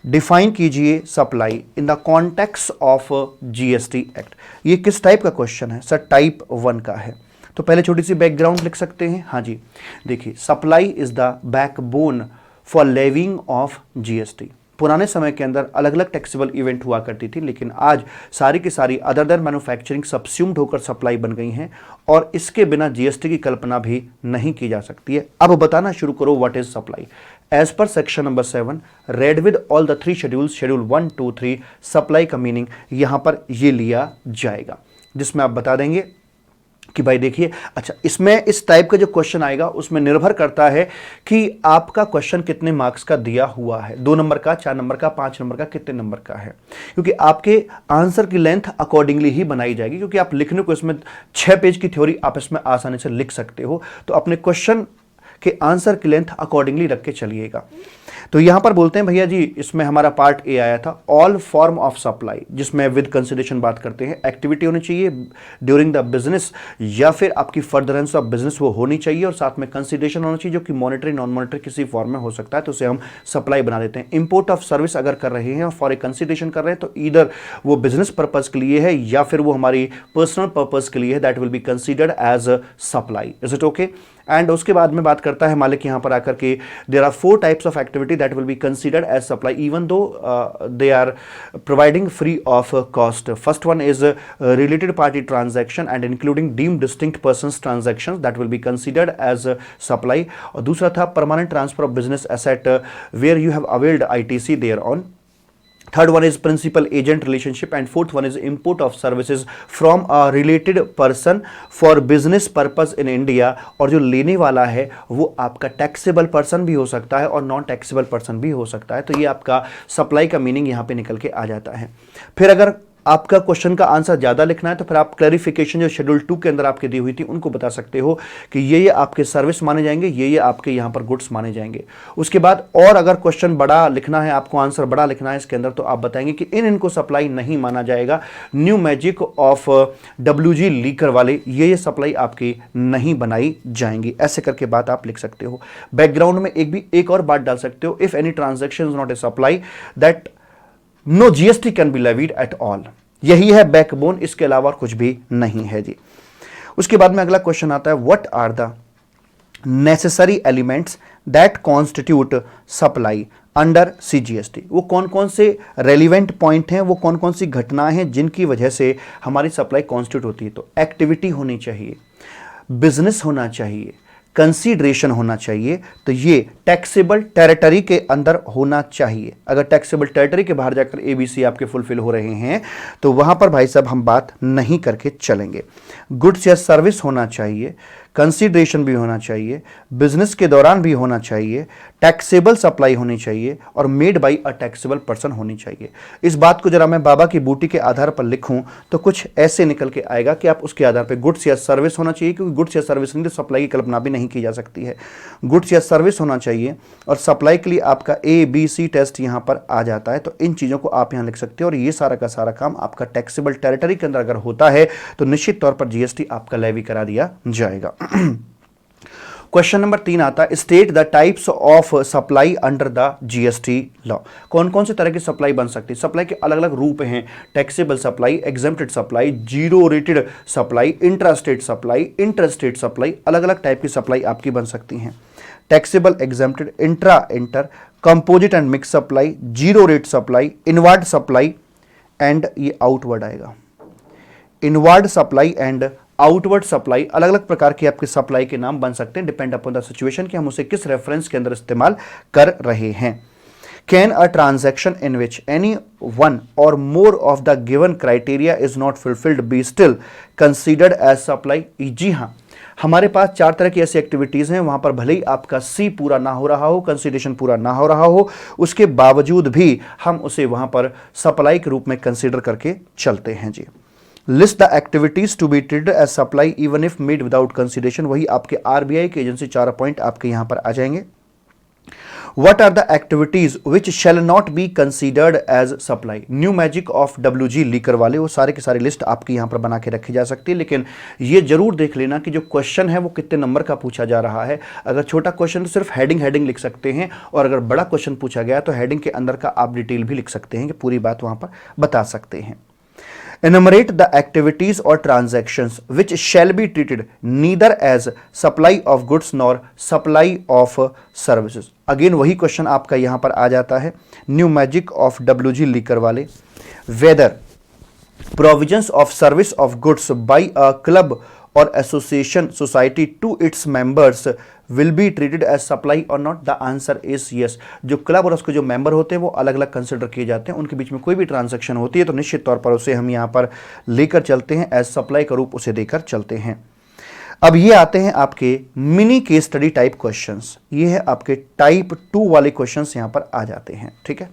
डिफाइन कीजिए supply in the context of GST act. ये किस टाइप का क्वेश्चन है सर? टाइप 1 का है। तो पहले छोटी सी बैकग्राउंड लिख सकते हैं। हाँ जी, देखिए, supply is the backbone for levying of GST. पुराने समय के अंदर अलग अलग टैक्सेबल इवेंट हुआ करती थी, लेकिन आज सारी की सारी अदर देन मैन्युफैक्चरिंग सबस्यूम्ड होकर सप्लाई बन गई हैं, और इसके बिना जीएसटी की कल्पना भी नहीं की जा सकती है। अब बताना शुरू करो what is supply. As per section number 7 read with all the 3 schedules, schedule 1, 2, 3, supply का मीनिंग यहां पर ये लिया जाएगा, जिसमें आप बता देंगे कि भाई देखिए, अच्छा, इसमें इस टाइप का जो क्वेश्चन आएगा उसमें निर्भर करता है कि आपका क्वेश्चन कितने मार्क्स का दिया हुआ है, 2 नंबर का, 4 नंबर का, 5 नंबर का, कितने नंबर का है, क्योंकि आपके आंसर की लेंथ अकॉर्डिंगली ही बनाई जाएगी। क्योंकि आप लिखने को इसमें 6 पेज की थ्योरी आप इसमें आसानी से लिख सकते हो, तो अपने क्वेश्चन के आंसर की लेंथ अकॉर्डिंगली रख के चलिएगा। तो यहां पर बोलते हैं भैया जी, इसमें हमारा पार्ट ए आया था, ऑल फॉर्म ऑफ सप्लाई, जिसमें विद कंसिडरेशन बात करते हैं, एक्टिविटी होनी चाहिए ड्यूरिंग द बिजनेस या फिर आपकी फर्दरेंस ऑफ बिजनेस वो होनी चाहिए, और साथ में कंसिडरेशन होना चाहिए जो कि मॉनेटरी नॉन मॉनेटरी किसी फॉर्म में हो सकता है, तो उसे हम सप्लाई बना देते हैं। इंपोर्ट ऑफ सर्विस अगर कर रहे हैं और फॉर ए कंसिडरेशन कर रहे हैं, तो ईदर वो बिजनेस पर्पज के लिए है या फिर वो हमारी पर्सनल पर्पज के लिए है, that will be considered as supply. Is it okay? And उसके बाद में बात करता है मालिक यहां पर आकर के, there are 4 types of activity that will be considered as supply even though they are providing free of cost. First one is related party transaction and including deemed distinct persons transactions that will be considered as supply. और दूसरा था permanent transfer of business asset where you have availed ITC there on. Third one is principal agent relationship, and fourth one is import of services from a related person for business purpose in India। और जो लेने वाला है वो आपका टैक्सेबल पर्सन भी हो सकता है और नॉन टैक्सेबल पर्सन भी हो सकता है। तो ये आपका सप्लाई का मीनिंग यहाँ पे निकल के आ जाता है। फिर अगर आपका क्वेश्चन का आंसर ज्यादा लिखना है तो फिर आप क्लैरिफिकेशन जो शेड्यूल 2 के अंदर आपके दी हुई थी उनको बता सकते हो कि ये आपके सर्विस माने जाएंगे, ये आपके यहाँ पर गुड्स माने जाएंगे। उसके बाद और अगर क्वेश्चन बड़ा लिखना है, आपको आंसर बड़ा लिखना है इसके अंदर, तो आप बताएंगे कि इनको सप्लाई नहीं माना जाएगा। New magic of WG liquor वाले ये सप्लाई आपकी नहीं बनाई जाएंगी। ऐसे करके बात आप लिख सकते हो। बैकग्राउंड में एक और बात डाल सकते हो, if any transaction is not a supply that no GST can be levied at all. यही है बैकबोन, इसके अलावा कुछ भी नहीं है जी। उसके बाद में अगला क्वेश्चन आता है, what are the necessary elements that constitute supply under CGST. वो कौन कौन से रेलिवेंट पॉइंट हैं, वो कौन कौन सी घटनाएं हैं जिनकी वजह से हमारी सप्लाई कॉन्स्टिट्यूट होती है। तो एक्टिविटी होनी चाहिए, बिजनेस होना चाहिए, कंसीडरेशन होना चाहिए, तो ये टैक्सेबल टेरिटरी के अंदर होना चाहिए। अगर टैक्सेबल टेरिटरी के बाहर जाकर एबीसी आपके फुलफिल हो रहे हैं तो वहां पर भाई साहब हम बात नहीं करके चलेंगे। गुड्स या सर्विस होना चाहिए, कंसीडरेशन भी होना चाहिए, बिजनेस के दौरान भी होना चाहिए, टैक्सेबल सप्लाई होनी चाहिए और made by a taxable person होनी चाहिए। इस बात को जरा मैं बाबा की बूटी के आधार पर लिखूं तो कुछ ऐसे निकल के आएगा कि आप उसके आधार पर गुड्स या सर्विस होना चाहिए, क्योंकि गुड्स या सर्विस नहीं तो सप्लाई की कल्पना भी नहीं की जा सकती है। गुड्स या सर्विस होना चाहिए और सप्लाई के लिए आपका ABC टेस्ट यहां पर आ जाता है। तो इन चीजों को आप यहां लिख सकते हो और ये सारा का सारा काम आपका टैक्सेबल टेरिटरी के अंदर अगर होता है तो निश्चित तौर पर जीएसटी आपका लेवी करा दिया जाएगा। क्वेश्चन नंबर 3 आता है, state the types of supply under the GST law. कौन कौन से तरह की सप्लाई बन सकती है। सप्लाई के अलग अलग रूप हैं, taxable supply, exempted supply, zero rated supply, intrastate supply, interstate supply. अलग अलग टाइप की सप्लाई आपकी बन सकती हैं। Taxable, exempted, inter, composite and mix supply, zero rate supply, inward supply and ये आउटवर्ड आएगा। Inward supply and outward supply, अलग अलग प्रकार की आपके सप्लाई के नाम बन सकते हैं, डिपेंड अपॉन द सिचुएशन कि हम उसे किस रेफरेंस के अंदर इस्तेमाल कर रहे हैं। Can a transaction in which any one or more of the given criteria is not fulfilled be still considered as supply? जी हाँ, हमारे पास 4 तरह की ऐसी एक्टिविटीज हैं, वहां पर भले ही आपका सी पूरा ना हो रहा हो, कंसीडरेशन पूरा ना हो रहा हो, उसके बावजूद भी हम उसे वहां पर सप्लाई के रूप में कंसीडर करके चलते हैं जी। List the activities to be treated as supply even if made without consideration, वही आपके आरबीआई के एजेंसी 4 पॉइंट आपके यहां पर आ जाएंगे। What are the activities which shall not be considered as supply? New magic of WG liquor वाले, वो सारे के सारे लिस्ट आपकी यहां पर बना के रखी जा सकती है, लेकिन ये जरूर देख लेना कि जो क्वेश्चन है वो कितने नंबर का पूछा जा रहा है। अगर छोटा क्वेश्चन तो सिर्फ हेडिंग लिख सकते हैं, और अगर बड़ा क्वेश्चन पूछा गया तो हेडिंग के अंदर का आप डिटेल भी लिख सकते हैं कि पूरी बात वहां पर बता सकते हैं। Enumerate the activities or transactions which shall be treated neither as supply of goods nor supply of services. Again वही क्वेश्चन आपका यहां पर आ जाता है, new magic of WG liquor वाले। Whether provisions of service of goods by a club or association society to its members will be treated as supply or not? The answer is yes. जो क्लब और उसके जो मेंबर होते हैं वो अलग अलग कंसिडर किए जाते हैं, उनके बीच में कोई भी ट्रांजैक्शन होती है तो निश्चित तौर पर उसे हम यहाँ पर लेकर चलते हैं, एज सप्लाई का रूप उसे देकर चलते हैं। अब ये आते हैं आपके mini case study type questions, ये है आपके टाइप 2 वाले क्वेश्चंस यहाँ पर आ जाते हैं, ठीक है।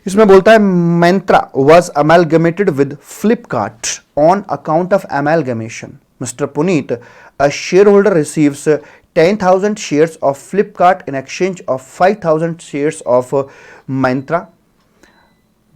इसमें बोलता है Myntra was amalgamated with Flipkart on account of amalgamation. Mr. Puneet, a shareholder receives 10,000 shares of Flipkart in exchange of 5,000 shares of Myntra.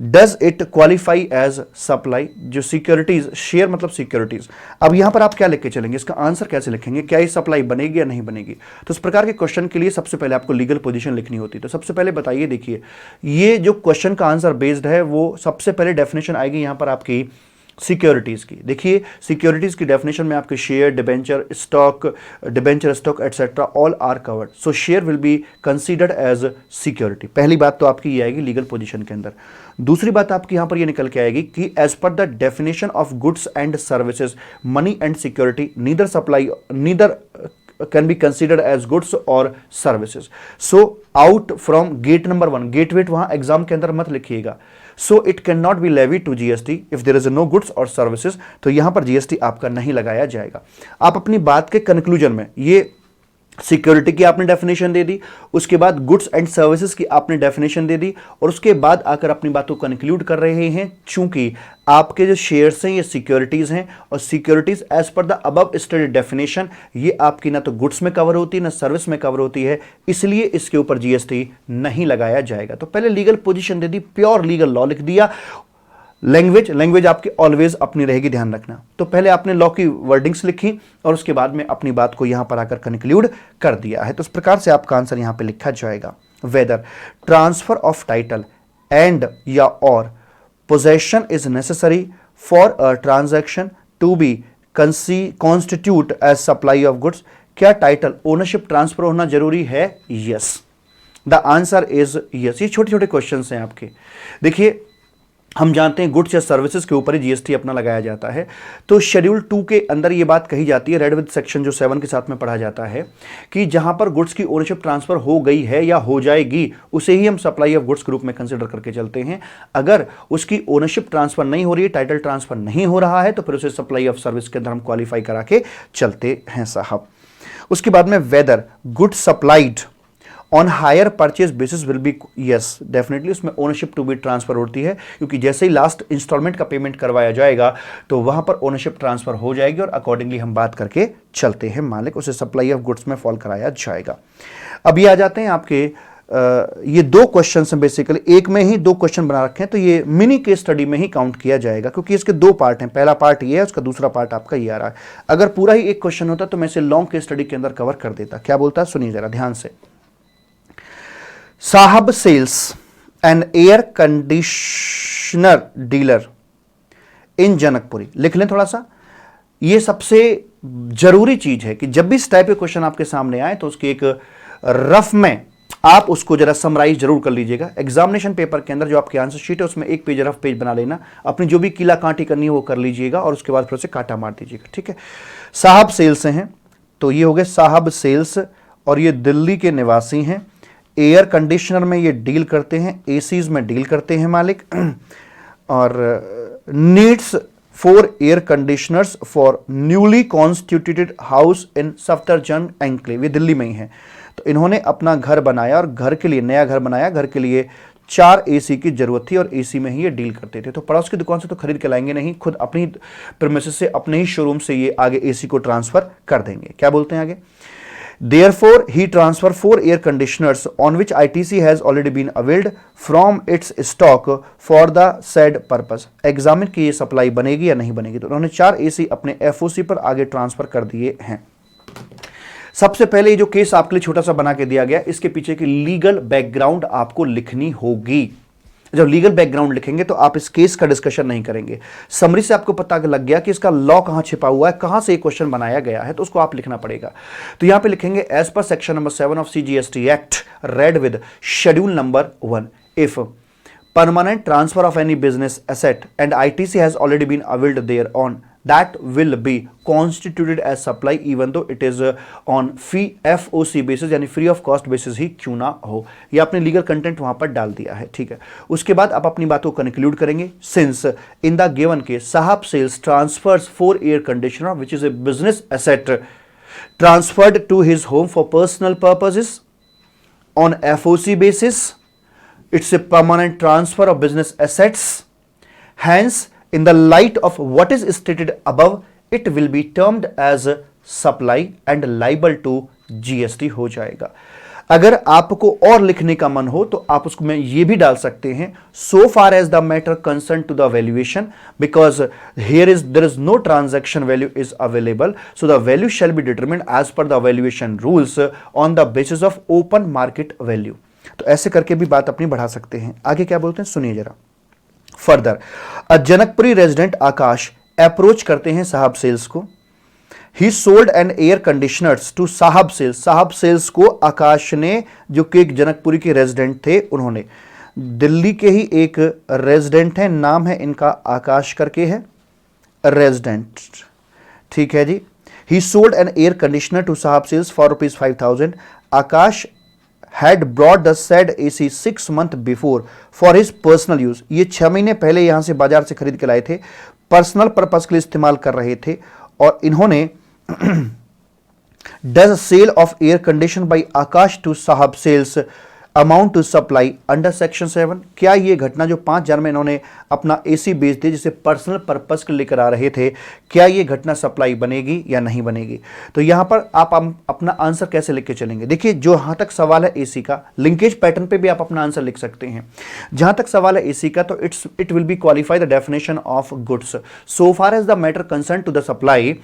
Does it qualify as supply? जो सिक्योरिटीज, शेयर मतलब सिक्योरिटीज। अब यहां पर आप क्या लिख के चलेंगे, इसका आंसर कैसे लिखेंगे, क्या ये सप्लाई बनेगी या नहीं बनेगी? तो इस प्रकार के क्वेश्चन के लिए सबसे पहले आपको लीगल पोजीशन लिखनी होती है। तो सबसे पहले बताइए, देखिए ये जो क्वेश्चन का आंसर बेस्ड है वो सबसे पहले डेफिनेशन आएगी यहां पर आपकी सिक्योरिटीज की। देखिए सिक्योरिटीज की डेफिनेशन में आपके share, debenture stock etcetera all are covered, so share will be considered as security. पहली बात तो आपकी ये आएगी लीगल पोजीशन के अंदर। दूसरी बात आपकी यहां पर ये निकल के आएगी कि as per the definition of goods and services money and security neither can be considered as goods or services. So out from gate number 1, gate weight वहां एग्जाम के अंदर मत लिखिएगा। So it cannot be levied to GST if there is no goods or services, तो यहां पर GST आपका नहीं लगाया जाएगा। आप अपनी बात के कंक्लूजन में ये सिक्योरिटी की आपने डेफिनेशन दे दी, उसके बाद गुड्स एंड सर्विसेज की आपने डेफिनेशन दे दी, और उसके बाद आकर अपनी बातों को कंक्लूड कर रहे हैं चूंकि आपके जो शेयर्स हैं ये सिक्योरिटीज हैं, और securities as per the above stated definition ये आपकी ना तो गुड्स में कवर होती है ना सर्विस में कवर होती है, इसलिए इसके ऊपर GST नहीं लगाया जाएगा। तो पहले लीगल पोजीशन दे दी, प्योर लीगल लॉ लिख दिया। लैंग्वेज आपकी ऑलवेज अपनी रहेगी, ध्यान रखना। तो पहले आपने लॉ की वर्डिंग्स लिखी और उसके बाद में अपनी बात को यहां पर आकर कंक्लूड कर दिया है। तो इस प्रकार से आपका आंसर यहां पे लिखा जाएगा, whether transfer of title and या और possession is necessary for a transaction to be constitute as supply of goods. क्या टाइटल ओनरशिप ट्रांसफर होना जरूरी है? Yes, the answer is yes. ये छोटे छोटे क्वेश्चन हैं आपके। देखिए हम जानते हैं गुड्स या सर्विसेज के ऊपर ही GST अपना लगाया जाता है। तो शेड्यूल 2 के अंदर ये बात कही जाती है, रेड विद सेक्शन जो 7 के साथ में पढ़ा जाता है, कि जहां पर गुड्स की ओनरशिप ट्रांसफर हो गई है या हो जाएगी उसे ही हम सप्लाई ऑफ गुड्स के रूप में कंसिडर करके चलते हैं। अगर उसकी ओनरशिप ट्रांसफर नहीं हो रही है, टाइटल ट्रांसफर नहीं हो रहा है, तो फिर उसे सप्लाई ऑफ सर्विस के अंदर हम क्वालिफाई करा के चलते हैं साहब। उसके बाद में whether goods supplied on hire purchase basis will be, yes definitely उसमें ओनरशिप टू बी ट्रांसफर होती है, क्योंकि जैसे ही लास्ट इंस्टॉलमेंट का पेमेंट करवाया जाएगा तो वहां पर ओनरशिप ट्रांसफर हो जाएगी और अकॉर्डिंगली हम बात करके चलते हैं मालिक, उसे सप्लाई ऑफ गुड्स में फॉल कराया जाएगा। अब ये आ जाते हैं आपके ये 2 क्वेश्चन हैं बेसिकली, एक में ही 2 क्वेश्चन बना रखे हैं, तो ये मिनी केस स्टडी में ही काउंट किया जाएगा क्योंकि इसके 2 पार्ट हैं। पहला पार्ट ये है, उसका दूसरा पार्ट आपका ये आ रहा है। अगर पूरा ही एक क्वेश्चन होता तो मैं इसे लॉन्ग केस स्टडी के अंदर कवर कर देता। क्या बोलता है सुनिए जरा ध्यान से। Sahab sales an air conditioner dealer in Janakpuri. लिख लें थोड़ा सा, ये सबसे जरूरी चीज है कि जब भी इस टाइप के क्वेश्चन आपके सामने आए तो उसके एक रफ में आप उसको जरा समराइज जरूर कर लीजिएगा। एग्जामिनेशन पेपर के अंदर जो आपकी आंसर शीट है उसमें एक पेज रफ पेज बना लेना, अपनी जो भी कीला कांटी करनी है वो कर लीजिएगा और उसके बाद फिर उसे काटा मार दीजिएगा, ठीक है। साहब सेल्स हैं, तो ये हो गए साहब सेल्स और ये दिल्ली के निवासी हैं। एयर कंडीशनर में ये डील करते हैं, एसीज में डील करते हैं मालिक, और needs 4 air conditioners for newly constituted house in Safdarjung enclave, ये दिल्ली में ही है। तो इन्होंने अपना घर बनाया और घर के लिए नया घर बनाया, घर के लिए 4 एसी की जरूरत थी और एसी में ही ये डील करते थे। तो पड़ोस की दुकान से तो खरीद के लाएंगे नहीं, खुद अपनी प्रीमिसेस से, अपने ही शोरूम से ये आगे एसी को ट्रांसफर कर देंगे। क्या बोलते हैं आगे, Therefore, he transferred 4 air conditioners on which ITC has already been availed from its stock for the said purpose. Examine की ये सप्लाई बनेगी या नहीं बनेगी, तो उन्होंने 4 एसी अपने एफओसी पर आगे ट्रांसफर कर दिए हैं। सबसे पहले ये जो केस आपके लिए छोटा सा बना के दिया गया, इसके पीछे की लीगल बैकग्राउंड आपको लिखनी होगी। जब लीगल बैकग्राउंड लिखेंगे तो आप इस केस का डिस्कशन नहीं करेंगे। समरी से आपको पता लग गया कि इसका लॉ कहां छिपा हुआ है, कहां से ये क्वेश्चन बनाया गया है, तो उसको आप लिखना पड़ेगा। तो यहां पे लिखेंगे as per section number 7 of CGST act read with schedule number 1, if permanent transfer of any business asset and ITC has already been availed thereon, that will be constituted as supply even though it is on fee FOC basis, यानी फ्री ऑफ कॉस्ट बेसिस ही क्यों ना हो। ये आपने लीगल कंटेंट वहां पर डाल दिया है, ठीक है। उसके बाद आप अपनी बात को कंक्लूड करेंगे, since in the given case Sahab sales transfers 4 air conditioner which is a business asset transferred to his home for personal purposes on FOC basis, it's a permanent transfer of business assets. Hence, in the light of what is stated above, it will be termed as supply and liable to GST हो जाएगा। अगर आपको और लिखने का मन हो तो आप उसको में ये भी डाल सकते हैं, so far as the matter concerned to the valuation, because there is no transaction value is available, so the value shall be determined as per the valuation rules on the basis of open market value। तो ऐसे करके भी बात अपनी बढ़ा सकते हैं। आगे क्या बोलते हैं सुनिए जरा। Further, Janakpuri resident Akash approach करते हैं साहब सेल्स को। He sold an air conditioners to Sahab sales. Sahab sales को आकाश ने, जो कि एक जनकपुरी के रेजिडेंट थे, उन्होंने, दिल्ली के ही एक रेजिडेंट है, नाम है इनका आकाश करके है, रेजिडेंट, ठीक है जी। He sold an air conditioner to Sahab sales for ₹5,000। Akash had brought the said AC 6 months before for his personal use। ये 6 महीने पहले यहां से बाजार से खरीद के लाए थे, पर्सनल पर्पस के लिए इस्तेमाल कर रहे थे, और इन्होंने does sale of air condition by Akash to Sahab sales amount to supply under section 7। क्या ये घटना जो 5,000 में इन्होंने अपना एसी बेच दिया जिसे पर्सनल पर्पस के लेकर आ रहे थे, क्या ये घटना सप्लाई बनेगी या नहीं बनेगी? तो यहां पर आप अपना आंसर कैसे लिख के चलेंगे? देखिए, जो यहां तक सवाल है एसी का, लिंकेज पैटर्न पे भी आप अपना आंसर लिख सकते हैं। जहां तक सवाल है एसी का, तो it will be qualify the definition of goods so far as the matter concern to the supply.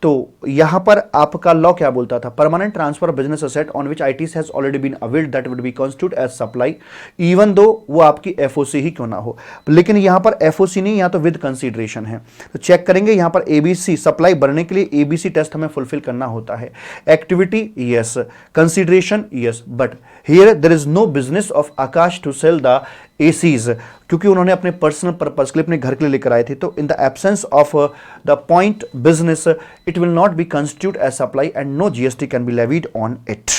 तो यहां पर आपका लॉ क्या बोलता था? Permanent transfer of business asset on which ITC has already been availed that would be constitute as supply even though वो आपकी FOC ही क्यों ना हो। लेकिन यहां पर FOC नहीं, यहां तो विद कंसीडरेशन है। तो चेक करेंगे यहां पर ABC सप्लाई बनने के लिए ABC टेस्ट हमें फुलफिल करना होता है। Activity yes, consideration yes, but here there is no business of Akash to sell the ACs, क्योंकि उन्होंने अपने पर्सनल पर्पस के लिए अपने घर के लिए लेकर आए थे। तो in the absence of the point business it will not be constitute as supply and no GST can be levied on it.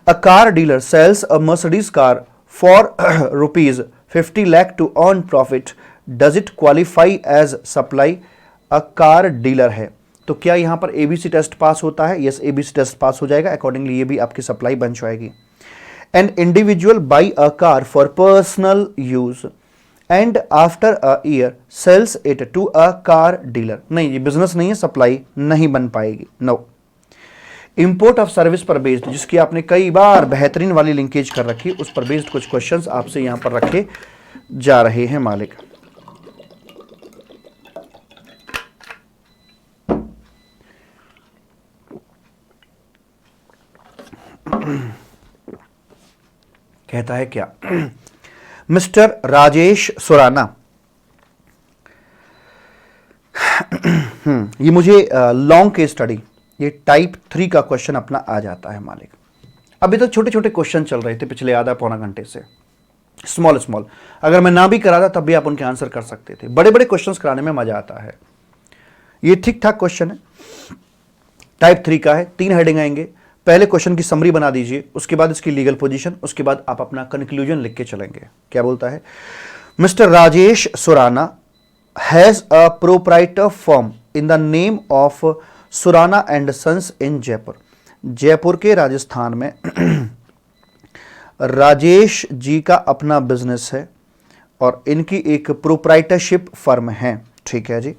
A car dealer sells a Mercedes car for ₹50 lakh to earn profit, does it qualify as supply? A car dealer है, तो क्या यहां पर ABC टेस्ट पास होता है? यस, ABC टेस्ट पास हो जाएगा, अकॉर्डिंगली ये भी आपकी सप्लाई बन जाएगी। An individual buy a car for personal use and after a year sells it to a car dealer। नहीं, ये बिजनेस नहीं है, सप्लाई नहीं बन पाएगी। नो। इंपोर्ट ऑफ सर्विस पर बेस्ड, जिसकी आपने कई बार बेहतरीन वाली लिंकेज कर रखी, उस पर बेस्ड कुछ क्वेश्चंस आपसे यहां पर रखे जा रहे हैं मालिक। कहता है क्या? मिस्टर राजेश सुराना, ये मुझे लॉन्ग केस स्टडी, ये टाइप 3 का क्वेश्चन अपना आ जाता है मालिक। अभी तो छोटे छोटे क्वेश्चन चल रहे थे पिछले आधा पौना घंटे से, स्मॉल स्मॉल, अगर मैं ना भी कराता तब भी आप उनके आंसर कर सकते थे। बड़े बड़े क्वेश्चंस कराने में मजा आता है। ये ठीक ठाक क्वेश्चन है, टाइप 3 का है। 3 हेडिंग आएंगे, पहले क्वेश्चन की समरी बना दीजिए, उसके बाद इसकी लीगल पोजीशन, उसके बाद आप अपना कंक्लूजन लिख के चलेंगे। क्या बोलता है? Mister Rajesh Surana has a proprietor firm in the name of Surana and sons in Jaipur. Jaipur के राजस्थान में राजेश जी का अपना बिजनेस है और इनकी एक प्रोप्राइटरशिप फर्म है। ठीक है जी।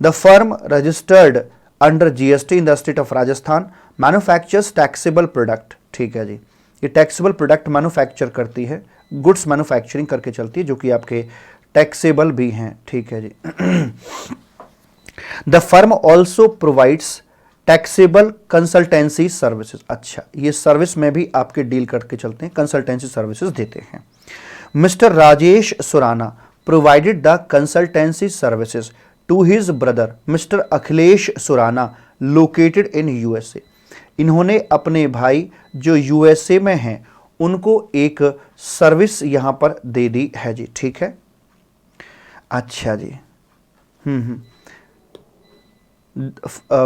The firm registered under GST in the state of Rajasthan, manufactures taxable product. ठीक है जी, ये टैक्सेबल प्रोडक्ट मैन्युफैक्चर करती है, गुड्स मैन्युफैक्चरिंग करके चलती है जो कि आपके टैक्सेबल भी हैं। ठीक है जी। The firm also provides taxable consultancy services. अच्छा, ये सर्विस में भी आपके डील करके चलते हैं, कंसल्टेंसी सर्विसेज देते हैं। Mr Rajesh Surana provided the consultancy services to his brother Mr Akhilesh Surana located in USA. इन्होंने अपने भाई जो यूएसए में हैं उनको एक सर्विस यहां पर दे दी है जी। ठीक है। अच्छा जी।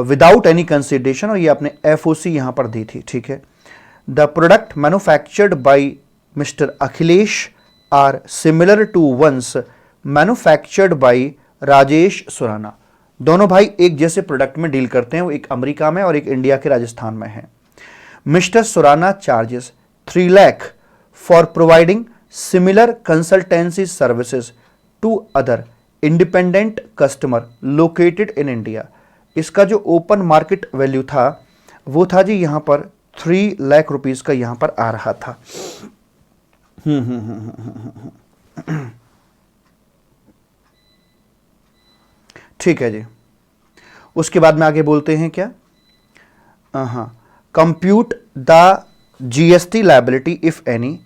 विदाउट एनी कंसिडरेशन, और ये आपने एफओसी यहां पर दी थी। ठीक है। The product manufactured by Mr Akhilesh are similar to ones manufactured by Rajesh Surana. दोनों भाई एक जैसे प्रोडक्ट में डील करते हैं, वो एक अमेरिका में और एक इंडिया के राजस्थान में है। Mr Surana charges 3 lakh for providing similar consultancy services to other independent customer located in India. इसका जो ओपन मार्केट वैल्यू था वो था जी यहां पर 3 लाख रुपीस का यहां पर आ रहा था। ठीक है जी। उसके बाद में आगे बोलते हैं क्या? Compute the GST liability if any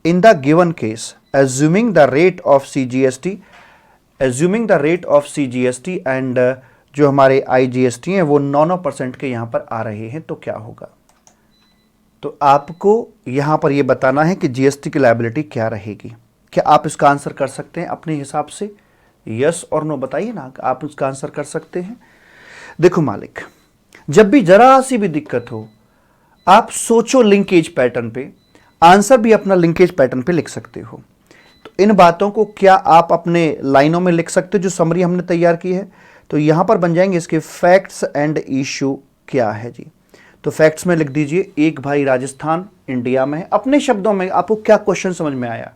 in the given case assuming the rate of CGST, assuming the rate of CGST and जो हमारे आईजीएसटी हैं वो 9% के यहां पर आ रहे हैं, तो क्या होगा? तो आपको यहां पर यह बताना है कि जीएसटी की लायबिलिटी क्या रहेगी। क्या आप इसका आंसर कर सकते हैं अपने हिसाब से? यस और नो बताइए ना, आप इसका आंसर कर सकते हैं। देखो मालिक, जब भी जरा सी भी दिक्कत हो आप सोचो लिंकेज पैटर्न पे, आंसर भी अपना लिंकेज पैटर्न पे लिख सकते हो। तो इन बातों को क्या आप अपने लाइनों में लिख सकते हो जो समरी हमने तैयार की है? तो यहां पर बन जाएंगे इसके फैक्ट्स एंड इशू क्या है जी। तो फैक्ट्स में लिख दीजिए, एक भाई राजस्थान इंडिया में है। अपने शब्दों में आपको क्या क्वेश्चन समझ में आया?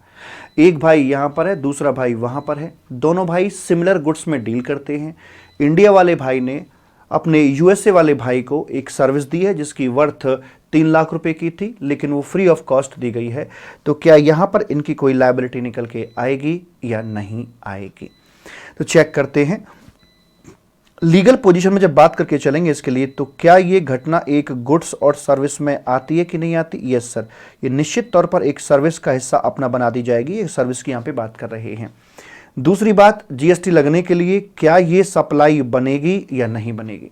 एक भाई यहां पर है, दूसरा भाई वहां पर है, दोनों भाई सिमिलर गुड्स में डील करते हैं। इंडिया वाले भाई ने अपने यूएसए वाले भाई को एक सर्विस दी है जिसकी वर्थ 3 लाख रुपए की थी, लेकिन वो फ्री ऑफ कॉस्ट दी गई है। तो क्या यहां पर इनकी कोई लायबिलिटी निकल के आएगी या नहीं आएगी? तो चेक करते हैं। लीगल पोजीशन में जब बात करके चलेंगे इसके लिए, तो क्या ये घटना एक गुड्स और सर्विस में आती है कि नहीं आती? यस सर, ये निश्चित तौर पर एक सर्विस का हिस्सा अपना बना दी जाएगी। ये सर्विस की यहाँ पे बात कर रहे हैं। दूसरी बात, जीएसटी लगने के लिए क्या ये सप्लाई बनेगी या नहीं बनेगी?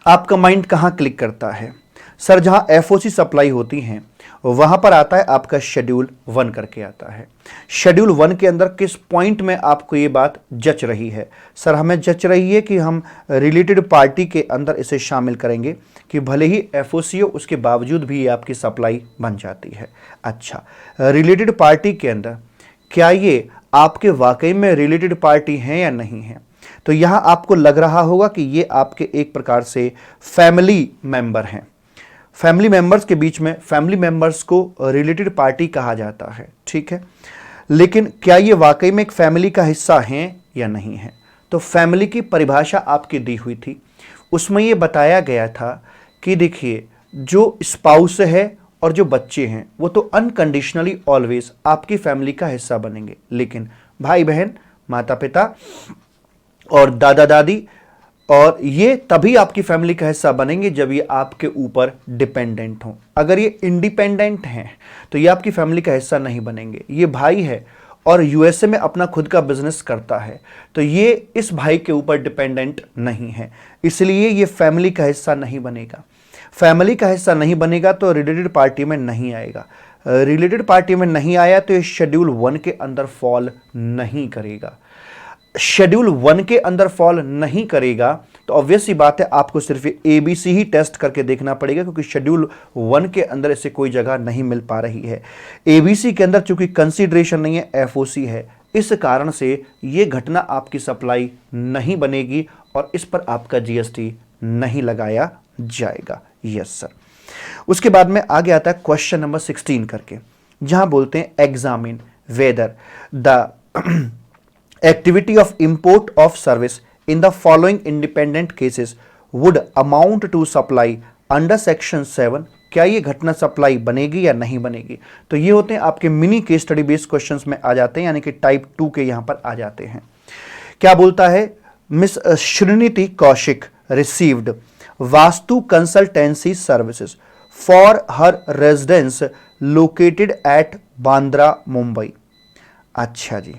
आपका माइंड कहाँ क्लिक करता है? सर, जहां एफओसी सप्लाई होती हैं वहां पर आता है आपका शेड्यूल 1 करके आता है। शेड्यूल 1 के अंदर किस पॉइंट में आपको ये बात जच रही है? सर, हमें जच रही है कि हम रिलेटेड पार्टी के अंदर इसे शामिल करेंगे कि भले ही एफओसी हो उसके बावजूद भी ये आपकी सप्लाई बन जाती है। अच्छा, रिलेटेड पार्टी के अंदर क्या ये आपके वाकई में रिलेटेड पार्टी हैं या नहीं है? तो यहां आपको लग रहा होगा कि ये आपके एक प्रकार से फैमिली मेंबर हैं। फैमिली मेंबर्स के बीच में फैमिली मेंबर्स को रिलेटेड पार्टी कहा जाता है। ठीक है, लेकिन क्या ये वाकई में एक फैमिली का हिस्सा हैं या नहीं है? तो फैमिली की परिभाषा आपकी दी हुई थी, उसमें ये बताया गया था कि देखिए, जो स्पाउस है और जो बच्चे हैं वो तो अनकंडीशनली ऑलवेज आपकी फैमिली का हिस्सा बनेंगे, लेकिन भाई बहन, माता पिता और दादा दादी और ये तभी आपकी फैमिली का हिस्सा बनेंगे जब ये आपके ऊपर डिपेंडेंट हों। अगर ये इंडिपेंडेंट हैं तो ये आपकी फैमिली का हिस्सा नहीं बनेंगे। ये भाई है और यूएसए में अपना खुद का बिजनेस करता है, तो ये इस भाई के ऊपर डिपेंडेंट नहीं है, इसलिए ये फैमिली का हिस्सा नहीं बनेगा। फैमिली का हिस्सा नहीं बनेगा तो रिलेटेड पार्टी में नहीं आएगा। रिलेटेड पार्टी में नहीं आया तो ये शेड्यूल 1 के अंदर फॉल नहीं करेगा। शेड्यूल 1 के अंदर फॉल नहीं करेगा तो ऑब्वियस सी बात है आपको सिर्फ ABC ही टेस्ट करके देखना पड़ेगा, क्योंकि शेड्यूल 1 के अंदर इसे कोई जगह नहीं मिल पा रही है। ABC के अंदर चूंकि कंसीडरेशन नहीं है, FOC है, इस कारण से ये घटना आपकी सप्लाई नहीं बनेगी और इस पर आपका GST नहीं लगाया जाएगा। Yes sir. उसके बाद में आगे आता है क्वेश्चन नंबर 16 करके, जहां बोलते हैं examine whether the activity of import of service in the following independent cases would amount to supply under section 7। क्या ये घटना सप्लाई बनेगी या नहीं बनेगी? तो ये होते हैं आपके mini case study based questions में आ जाते हैं, यानी कि टाइप 2 के यहां पर आ जाते हैं। क्या बोलता है? Miss Shrinidhi Kaushik received vastu consultancy services for her residence located at Bandra Mumbai. अच्छा जी।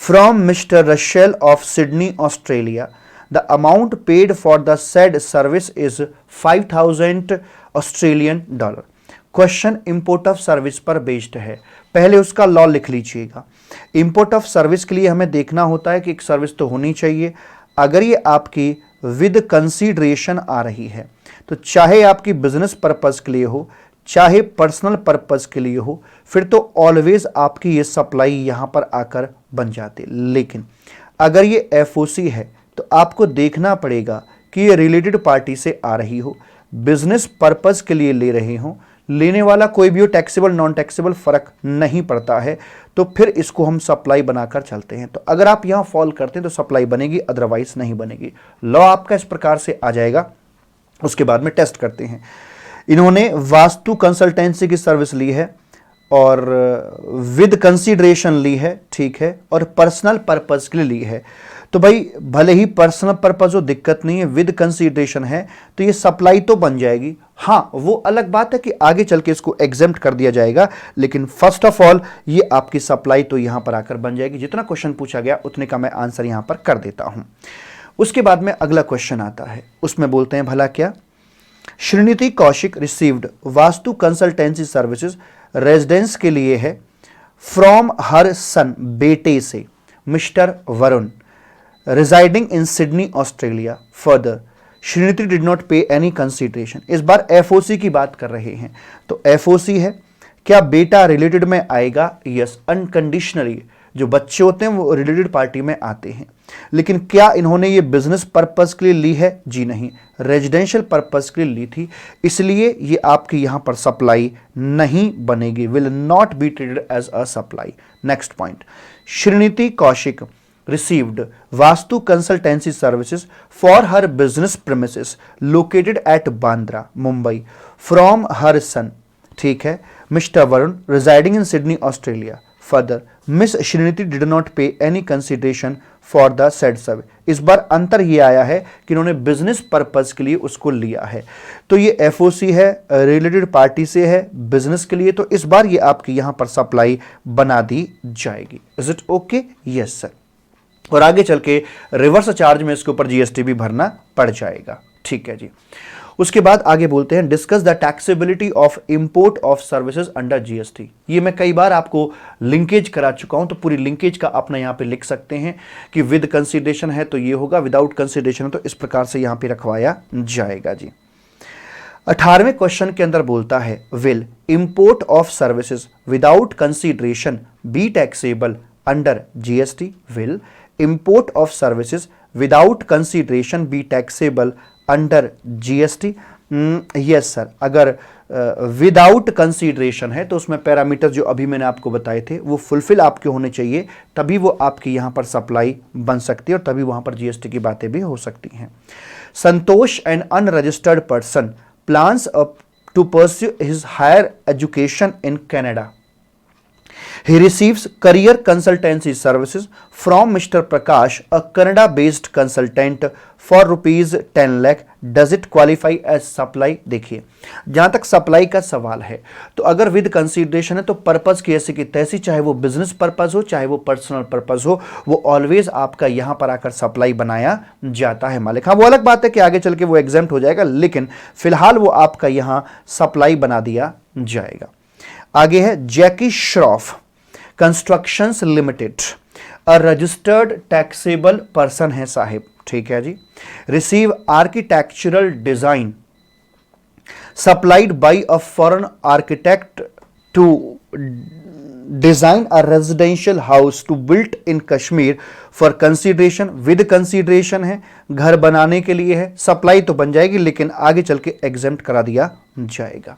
From mister Rachel of Sydney Australia the amount paid for the said service is 5000 Australian dollar. Question import of service पर बेस्ड है। पहले उसका लॉ लिख लीजिएगा। इंपोर्ट ऑफ सर्विस के लिए हमें देखना होता है कि एक सर्विस तो होनी चाहिए। अगर ये आपकी विद कंसीडरेशन आ रही है, तो चाहे आपकी बिजनेस पर्पस के लिए हो, चाहे पर्सनल पर्पस के लिए हो, फिर तो ऑलवेज आपकी ये सप्लाई यहां पर आकर बन जाती। लेकिन अगर ये FOC है तो आपको देखना पड़ेगा कि ये रिलेटेड पार्टी से आ रही हो, बिजनेस पर्पस के लिए ले रहे हो, लेने वाला कोई भी हो, टैक्सेबल नॉन टैक्सेबल फर्क नहीं पड़ता है, तो फिर इसको हम सप्लाई बनाकर चलते हैं। तो अगर आप यहां फॉल करते हैं तो सप्लाई बनेगी, अदरवाइज नहीं बनेगी। लॉ आपका इस प्रकार से आ जाएगा। उसके बाद में टेस्ट करते हैं। इन्होंने वास्तु कंसल्टेंसी की सर्विस ली है और विद कंसीडरेशन ली है, ठीक है, और पर्सनल पर्पस के लिए ली है। तो भाई भले ही पर्सनल पर्पस हो, दिक्कत नहीं है, विद कंसीडरेशन है तो ये सप्लाई तो बन जाएगी। हाँ, वो अलग बात है कि आगे चल के इसको एग्जेम्प्ट कर दिया जाएगा, लेकिन फर्स्ट ऑफ ऑल ये आपकी सप्लाई तो यहां पर आकर बन जाएगी। जितना क्वेश्चन पूछा गया उतने का मैं आंसर यहां पर कर देता हूं। उसके बाद में अगला क्वेश्चन आता है, उसमें बोलते हैं भला क्या? Shrinidhi Kaushik received vastu consultancy services residence के लिए है फ्रॉम हर सन, बेटे से, Mr Varun residing in Sydney Australia. Further Shrinidhi did not pay any consideration. इस बार FOC की बात कर रहे हैं, तो FOC है। क्या बेटा रिलेटेड में आएगा? यस, अनकंडीशनली जो बच्चे होते हैं वो रिलेटेड पार्टी में आते हैं। लेकिन क्या इन्होंने ये बिजनेस पर्पस के लिए ली है? जी नहीं, रेजिडेंशियल पर्पस के लिए ली थी, इसलिए ये आपकी यहां पर सप्लाई नहीं बनेगी, will not be treated as a supply. Next point, Shrinidhi Kaushik received vastu consultancy services for her business premises located at Bandra Mumbai from her son, ठीक है, mister Varun residing in Sydney Australia. Further miss Shrinidhi did not pay any consideration for the said service. इस बार अंतर ये आया है कि इन्होंने बिजनेस पर्पस के लिए उसको लिया है, तो ये FOC है, रिलेटेड पार्टी से है, बिजनेस के लिए, तो इस बार ये आपकी यहां पर सप्लाई बना दी जाएगी। Is it okay? Yes sir. और आगे चल के रिवर्स चार्ज में इसके ऊपर GST भी भरना पड़ जाएगा, ठीक है जी। उसके बाद आगे बोलते हैं discuss the taxability of import of services under GST। ये मैं कई बार आपको लिंकेज करा चुका हूं, तो पूरी लिंकेज का अपना यहां पे लिख सकते हैं कि विद कंसीडरेशन है तो ये होगा, विदाउट कंसीडरेशन है तो इस प्रकार से यहां पे रखवाया जाएगा जी। 18वें क्वेश्चन के अंदर बोलता है will import of services without consideration be taxable under GST। Will import of services without consideration be taxable under GST? Yes sir. अगर विदाउट कंसीडरेशन है तो उसमें पैरामीटर जो अभी मैंने आपको बताए थे वो फुलफिल आपके होने चाहिए, तभी वो आपकी यहां पर सप्लाई बन सकती है और तभी वहां पर GST की बातें भी हो सकती हैं। Santosh an unregistered person plans to pursue his higher education in Canada. He receives career consultancy services from Mr. Prakash, a Canada-based consultant, for rupees 10 lakh. Does it qualify as supply? देखिए, जहां तक सप्लाई का सवाल है तो अगर विद कंसीडरेशन है तो पर्पस की ऐसी की तैसी, चाहे वो बिजनेस पर्पस हो चाहे वो पर्सनल पर्पस हो, वो ऑलवेज आपका यहां पर आकर सप्लाई बनाया जाता है मालिक। हाँ, वो अलग बात है कि आगे चल के वो एग्जेम्प्ट हो जाएगा, लेकिन फिलहाल वो आपका यहां सप्लाई बना दिया जाएगा। आगे है Jackie Shroff constructions limited, a registered taxable person है साहिब, ठीक है जी। Receive architectural design supplied by a foreign architect to design a residential house to built in Kashmir for consideration, with consideration है, घर बनाने के लिए है। सप्लाई तो बन जाएगी लेकिन आगे चल के एग्जेम्प्ट करा दिया जाएगा।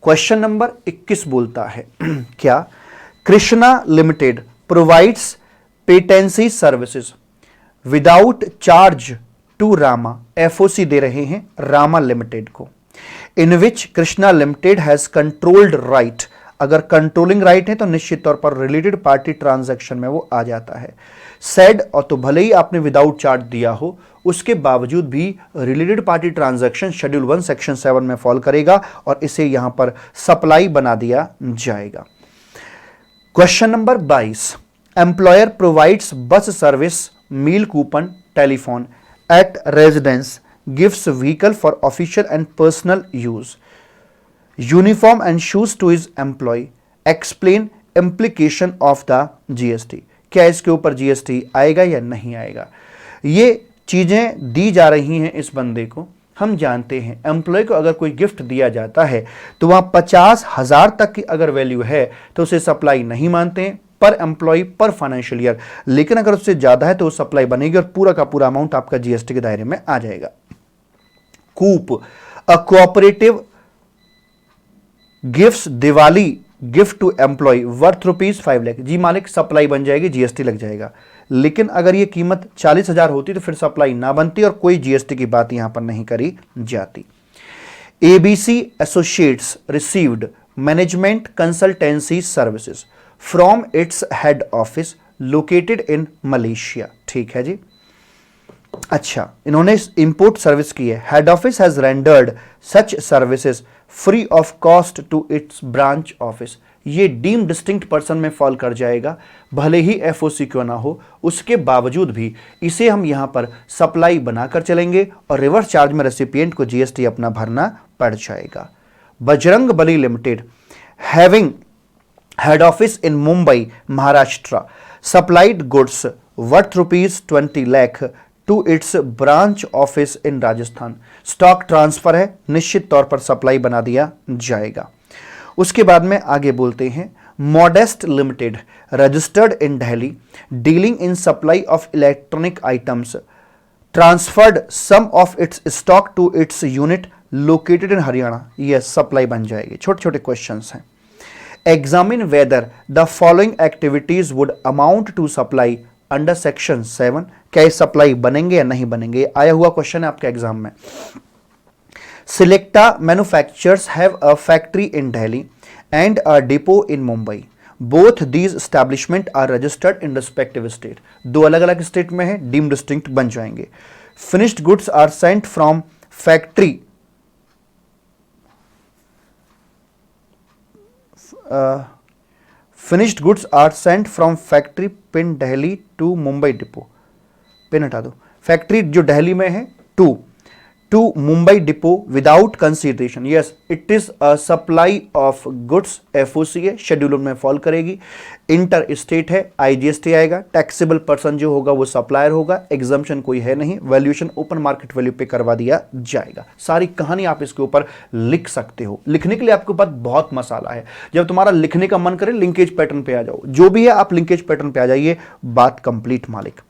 क्वेश्चन नंबर 21 बोलता है क्या, Krishna limited provides patency services without charge to Rama, FOC दे रहे हैं रामा लिमिटेड को, in which Krishna limited has controlled right. अगर कंट्रोलिंग राइट है तो निश्चित तौर पर रिलेटेड पार्टी ट्रांजैक्शन में वो आ जाता है। सेड, और तो भले ही आपने विदाउट चार्ज दिया हो उसके बावजूद भी related party transaction schedule 1 section 7 में फॉल करेगा और इसे यहां पर सप्लाई बना दिया जाएगा। Question number 22, employer provides bus service, meal coupon, telephone at residence, gives vehicle for official and personal use, uniform and shoes to his employ, explain implication of the GST. क्या इसके ऊपर जीएसटी आएगा या नहीं आएगा? ये चीजें दी जा रही हैं इस बंदे को। हम जानते हैं एम्प्लॉय को अगर कोई गिफ्ट दिया जाता है तो वहां 50,000 तक की अगर वैल्यू है तो उसे सप्लाई नहीं मानते हैं पर एम्प्लॉय पर फाइनेंशियल ईयर, लेकिन अगर उससे ज्यादा है तो सप्लाई बनेगी और पूरा का पूरा अमाउंट आपका जीएसटी के दायरे में आ जाएगा। Coop, a cooperative gifts Diwali gift to employ worth ₹5 lakh. जी मालिक, सप्लाई बन जाएगी, जीएसटी लग जाएगा। लेकिन अगर ये कीमत 40,000 होती तो फिर सप्लाई ना बनती और कोई जीएसटी की बात यहां पर नहीं करी जाती। ABC associates received management consultancy services from its head office located in Malaysia, ठीक है जी। अच्छा, इन्होंने इंपोर्ट सर्विस की है। Head office has rendered such services free of cost to its branch office. ये डीम डिस्टिंक्ट पर्सन में फॉल कर जाएगा, भले ही एफओसी क्यों ना हो, उसके बावजूद भी इसे हम यहां पर सप्लाई बनाकर चलेंगे और रिवर्स चार्ज में रेसिपिएंट को जीएसटी अपना भरना पड़ जाएगा। Bajrang Bali limited having head office in Mumbai Maharashtra supplied goods worth ₹20 lakh to its branch office in Rajasthan. Stock transfer है, निश्चित तौर पर सप्लाई बना दिया जाएगा। उसके बाद में आगे बोलते हैं, modest limited registered in Delhi dealing in supply of electronic items transferred some of its stock to its unit located in Haryana. Yes, supply बन जाएगी। छोटे छोटे क्वेश्चंस हैं। Examine whether the following activities would amount to supply under section 7। क्या सप्लाई बनेंगे या नहीं बनेंगे, आया हुआ क्वेश्चन है आपके एग्जाम में। Selecta manufacturers have a factory in Delhi and a depot in Mumbai. Both these establishments are registered in respective state. दो अलग अलग स्टेट में है, डीम डिस्टिंक्ट बन जाएंगे। Finished goods are sent from factory finished goods are sent from factory pin Delhi to Mumbai depot. Pin हटा दो। फैक्ट्री जो दिल्ली में है to Mumbai depot without consideration. Yes, it is a supply of goods, FOC है, शेड्यूल में फॉल करेगी, इंटर स्टेट है, आईजीएसटी आएगा, टैक्सेबल पर्सन जो होगा वो सप्लायर होगा, एग्जाम्पशन कोई है नहीं, वैल्यूएशन ओपन मार्केट वैल्यू पे करवा दिया जाएगा। सारी कहानी आप इसके ऊपर लिख सकते हो। लिखने के लिए आपके पास बहुत मसाला है, जब तुम्हारा लिखने का मन करे लिंकेज पैटर्न पे आ जाओ, जो भी है आप लिंकेज पैटर्न पे आ जाइए, बात कंप्लीट मालिक।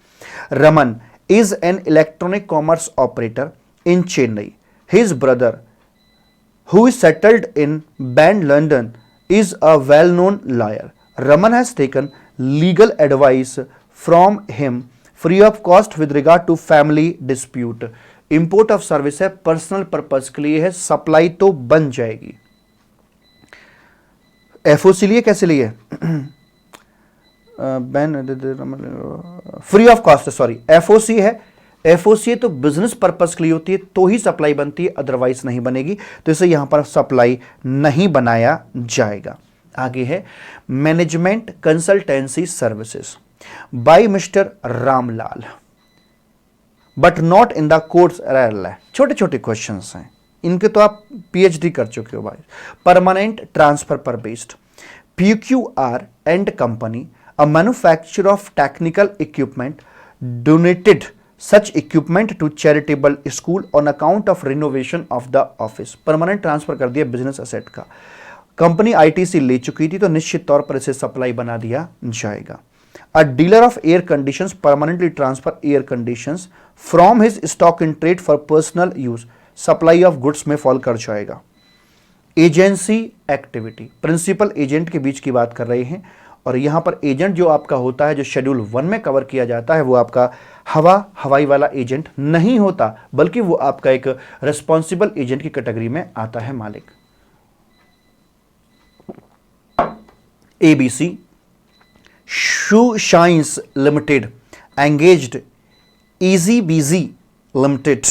Raman is an electronic commerce operator in Chennai. His brother, who is settled in Band, London, is a well-known lawyer. Raman has taken legal advice from him free of cost with regard to family dispute. Import of service है, personal purpose के लिए है, सप्लाई तो बन जाएगी। एफओसी लिए कैसे लिए? Free of cost, sorry, FOC है। एफओसी तो बिजनेस पर्पस के लिए होती है तो ही सप्लाई बनती है, अदरवाइज नहीं बनेगी, तो इसे यहां पर सप्लाई नहीं बनाया जाएगा। आगे है management consultancy services by mister Ramlal but not in the course. छोटे छोटे क्वेश्चंस हैं, इनके तो आप पीएचडी कर चुके हो भाई। परमानेंट ट्रांसफर पर based PQR and company A manufacturer of technical equipment donated such equipment to charitable school on account of renovation of the office. Permanent transfer कर दिया बिजनेस एसेट का, कंपनी आईटीसी ले चुकी थी तो निश्चित तौर पर इसे सप्लाई बना दिया जाएगा. A dealer of air conditions permanently transfer air conditions from his stock in trade for personal use. Supply of goods में फॉल कर जाएगा. एजेंसी एक्टिविटी, प्रिंसिपल एजेंट के बीच की बात कर रहे हैं, और यहां पर एजेंट जो आपका होता है जो शेड्यूल 1 में कवर किया जाता है वो आपका हवाई वाला एजेंट नहीं होता, बल्कि वो आपका एक रिस्पॉन्सिबल एजेंट की कैटेगरी में आता है मालिक. ABC shoe shines limited engaged easy busy limited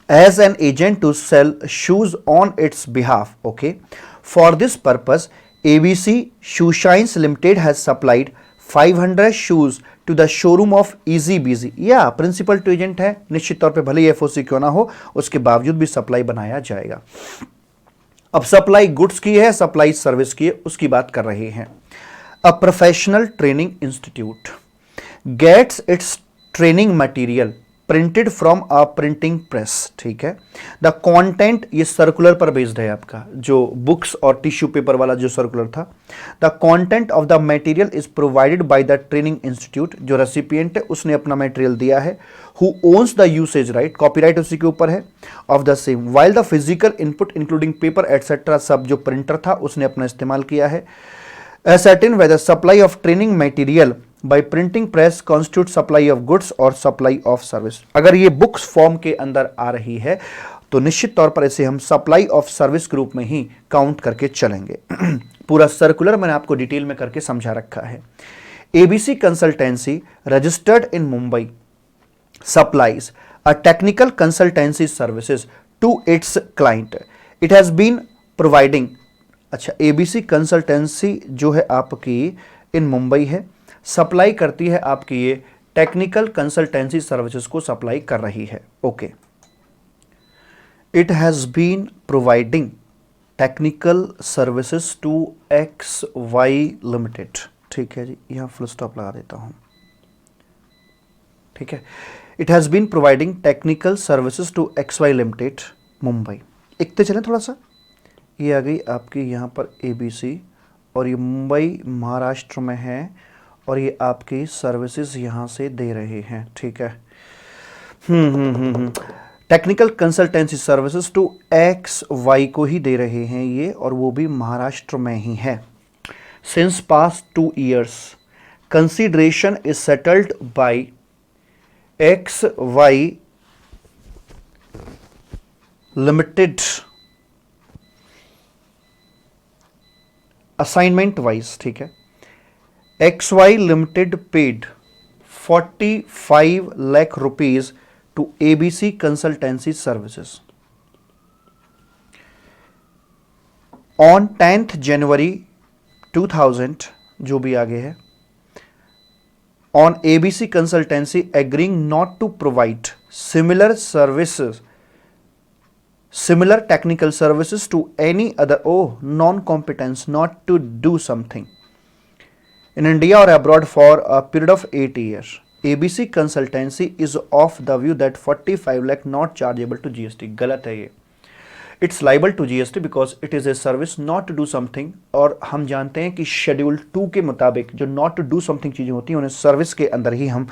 as an agent to sell shoes on its behalf. Okay, for this purpose ABC Shoeshines Limited has supplied 500 shoes to the showroom of Easy Busy. या प्रिंसिपल टू एजेंट है, निश्चित तौर पे भले ही एफओसी क्यों ना हो उसके बावजूद भी सप्लाई बनाया जाएगा. अब सप्लाई गुड्स की है, सप्लाई सर्विस की है, उसकी बात कर रहे हैं. A professional training institute gets its training material printed from a printing press. ठीक है, द कंटेंट ये सर्कुलर पर बेस्ड है आपका, जो बुक्स और टिश्यू पेपर वाला जो सर्कुलर था. The content of the material is provided by the training institute, जो रेसिपिएंट है उसने अपना मटेरियल दिया है. Who owns the usage right, copyright उसी के ऊपर है, of the same, while the physical input including paper etcetera सब जो प्रिंटर था उसने अपना इस्तेमाल किया है. ascertain whether supply of training material by printing press constitute supply of goods और supply of service. अगर ये बुक्स फॉर्म के अंदर आ रही है तो निश्चित तौर पर इसे हम सप्लाई ऑफ सर्विस के रूप में ही काउंट करके चलेंगे. पूरा सर्कुलर मैंने आपको डिटेल में करके समझा रखा है. ABC consultancy registered in Mumbai supplies a technical consultancy services to its client. It has been providing. अच्छा, एबीसी कंसल्टेंसी जो है आपकी इन मुंबई है, सप्लाई करती है आपकी ये टेक्निकल कंसल्टेंसी सर्विसेज को सप्लाई कर रही है. Okay, it has been providing technical services to X Y limited. ठीक है जी, यहां फुल स्टॉप लगा देता हूं. ठीक है, it has been providing technical services to X Y limited Mumbai. लिखते चलें थोड़ा सा. ये आ गई आपकी यहाँ पर एबीसी, और ये मुंबई महाराष्ट्र में है, और ये आपकी सर्विसेज यहाँ से दे रहे हैं. ठीक है, technical consultancy services to X Y को ही दे रहे हैं ये, और वो भी महाराष्ट्र में ही है. Since past 2 years consideration is settled by X Y limited assignment wise. ठीक है, X Y limited paid 45 lakh rupees to ABC consultancy services on 10th January 2000, जो भी आगे है, on ABC consultancy agreeing not to provide similar services similar technical services to any other non-competence not to do something in India or abroad for a period of 8 years. ABC consultancy is of the view that 45 lakh not chargeable to GST. गलत है ये. It's liable to GST because it is a service not to do something, और हम जानते हैं कि शेड्यूल 2 के मुताबिक जो not to do something चीज़ें होती हैं उन्हें सर्विस के अंदर ही हम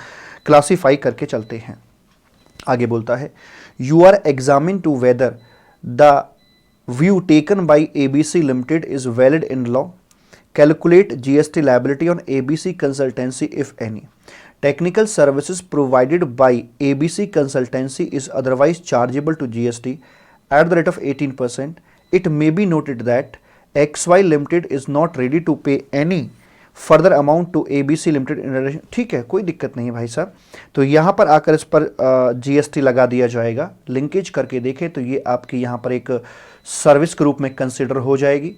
क्लासीफाई करके चलते हैं. आगे बोलता है, you are examined to whether the view taken by ABC Limited is valid in law. Calculate GST liability on ABC consultancy if any. Technical services provided by ABC consultancy is otherwise chargeable to GST at the rate of 18%. It may be noted that XY Limited is not ready to pay any further amount to ABC limited in relation. ठीक है, कोई दिक्कत नहीं है भाई साहब. तो यहाँ पर आकर इस पर जीएसटी लगा दिया जाएगा. लिंकेज करके देखें तो ये आपकी यहाँ पर एक सर्विस के रूप में कंसिडर हो जाएगी,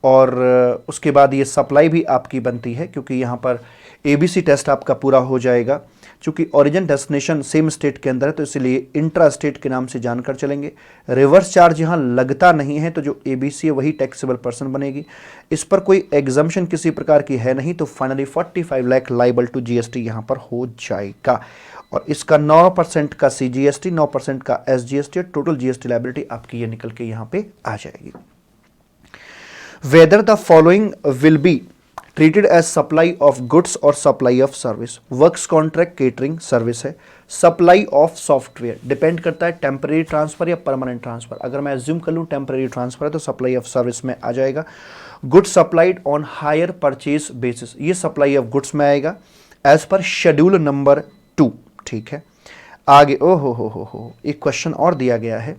और उसके बाद ये सप्लाई भी आपकी बनती है क्योंकि यहाँ पर एबीसी टेस्ट आपका पूरा हो जाएगा. चूंकि ओरिजिन डेस्टिनेशन सेम स्टेट के अंदर है तो इसलिए इंट्रा स्टेट के नाम से जानकर चलेंगे। रिवर्स चार्ज यहाँ लगता नहीं है तो जो एबीसी है वही टैक्सेबल पर्सन बनेगी। इस पर कोई एग्जम्पशन किसी प्रकार की है नहीं तो finally 45 lakh liable to GST यहाँ पर हो जाएगा। और इसका 9% का सीजीएसटी, 9% का एसजीएसटी, टोटल जीएसटी लाइबिलिटी आपकी ये निकल के यहाँ पे आ जाएगी। Whether the following will be treated as supply of goods or supply of service. Works contract catering service है। सप्लाई ऑफ सॉफ्टवेयर डिपेंड करता है टेम्परेरी ट्रांसफर या परमानेंट ट्रांसफर। अगर मैं एज्यूम कर लूँ टेम्परेरी ट्रांसफर है तो सप्लाई ऑफ सर्विस में आ जाएगा। Goods supplied on hire purchase basis, ये सप्लाई ऑफ गुड्स में आएगा एज पर शेड्यूल नंबर 2। ठीक है, आगे हो एक क्वेश्चन और दिया गया है।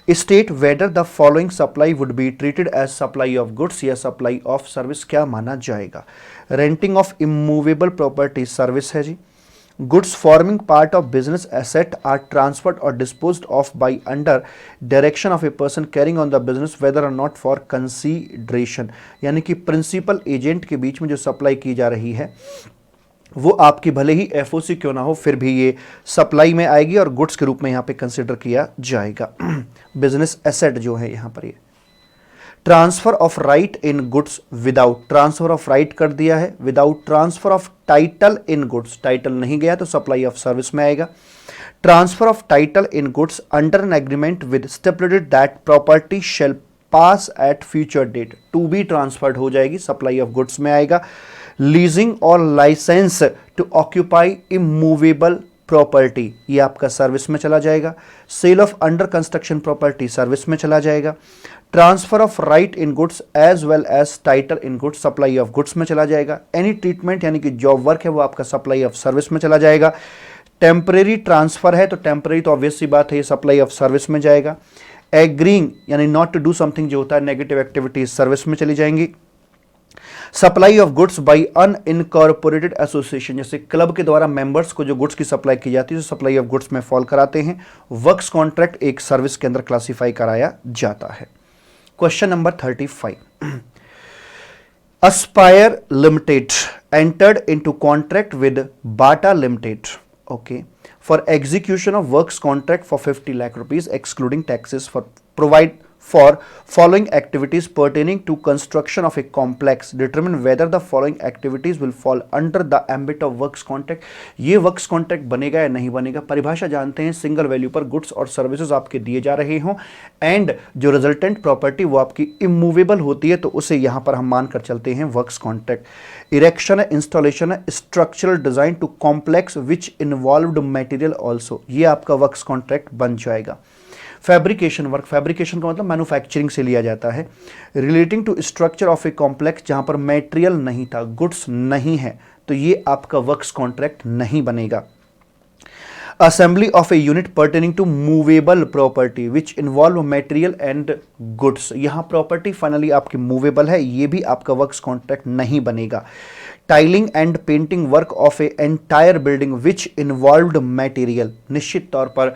State whether the following supply would be treated as supply of goods या सप्लाई ऑफ सर्विस, क्या माना जाएगा। Renting of immovable property service है जी। Goods forming part of business asset are transferred or disposed of by under direction of a person carrying on the business whether or not for consideration, यानी कि प्रिंसिपल एजेंट के बीच में जो सप्लाई की जा रही है वो आपकी भले ही एफओसी क्यों ना हो फिर भी ये सप्लाई में आएगी और गुड्स के रूप में यहाँ पे कंसिडर किया जाएगा। बिजनेस एसेट जो है यहाँ पर ये transfer of right in goods without, transfer of right कर दिया है, without transfer of title in goods, title नहीं गया तो सप्लाई ऑफ सर्विस में आएगा। Transfer of title in goods under an agreement with stipulated that property shall pass at future date, to be transferred हो जाएगी, सप्लाई ऑफ गुड्स में आएगा। लीजिंग और licence to occupy immovable property, ये आपका सर्विस में चला जाएगा। Sale of under construction property service में चला जाएगा। Transfer of right in goods as well as title in goods supply of goods में चला जाएगा। एनी ट्रीटमेंट यानी कि जॉब वर्क है वो आपका सप्लाई ऑफ सर्विस में चला जाएगा। टेम्परेरी ट्रांसफर है तो टेम्परेरी तो ऑब्वियस सी बात है ये सप्लाई ऑफ सर्विस में जाएगा। एग्रीइंग यानी नॉट टू डू समथिंग जो होता है नेगेटिव एक्टिविटीज सर्विस में चली जाएंगी। Supply of goods bye unincorporated association, जैसे क्लब के द्वारा मेंबर्स को जो गुड्स की सप्लाई की जाती है तो सप्लाई ऑफ गुड्स में फॉल कराते हैं। वर्क्स कॉन्ट्रैक्ट एक सर्विस के अंदर क्लासिफाई कराया जाता है। Question number 35, aspire limited entered into contract with Bata limited okay for execution of works contract for 50 lakh rupees excluding taxes for provide for following activities pertaining to construction of a complex, determine whether the following activities will fall under the ambit of works contract। ये works contract बनेगा या नहीं बनेगा, परिभाषा जानते हैं। सिंगल वैल्यू पर गुड्स और सर्विसेज आपके दिए जा रहे हों एंड जो रिजल्टेंट प्रॉपर्टी वो आपकी इमूवेबल होती है तो उसे यहां पर हम मानकर चलते हैं वर्क्स कॉन्ट्रैक्ट। इरेक्शन है, इंस्टॉलेशन है, structural design to complex which involved material also, ये आपका वर्क्स कॉन्ट्रैक्ट बन जाएगा। फैब्रिकेशन वर्क, फैब्रिकेशन का मतलब मैन्युफैक्चरिंग से लिया जाता है। Relating to structure of a complex, जहां पर मटेरियल नहीं था, गुड्स नहीं है, तो ये आपका वर्क्स कॉन्ट्रैक्ट नहीं बनेगा। Assembly of a unit pertaining to movable property which involve material and goods, यहां प्रॉपर्टी फाइनली आपकी मूवेबल है, ये भी आपका वर्क्स कॉन्ट्रैक्ट नहीं बनेगा। Tiling and painting work of a entire building which involved material, निश्चित तौर पर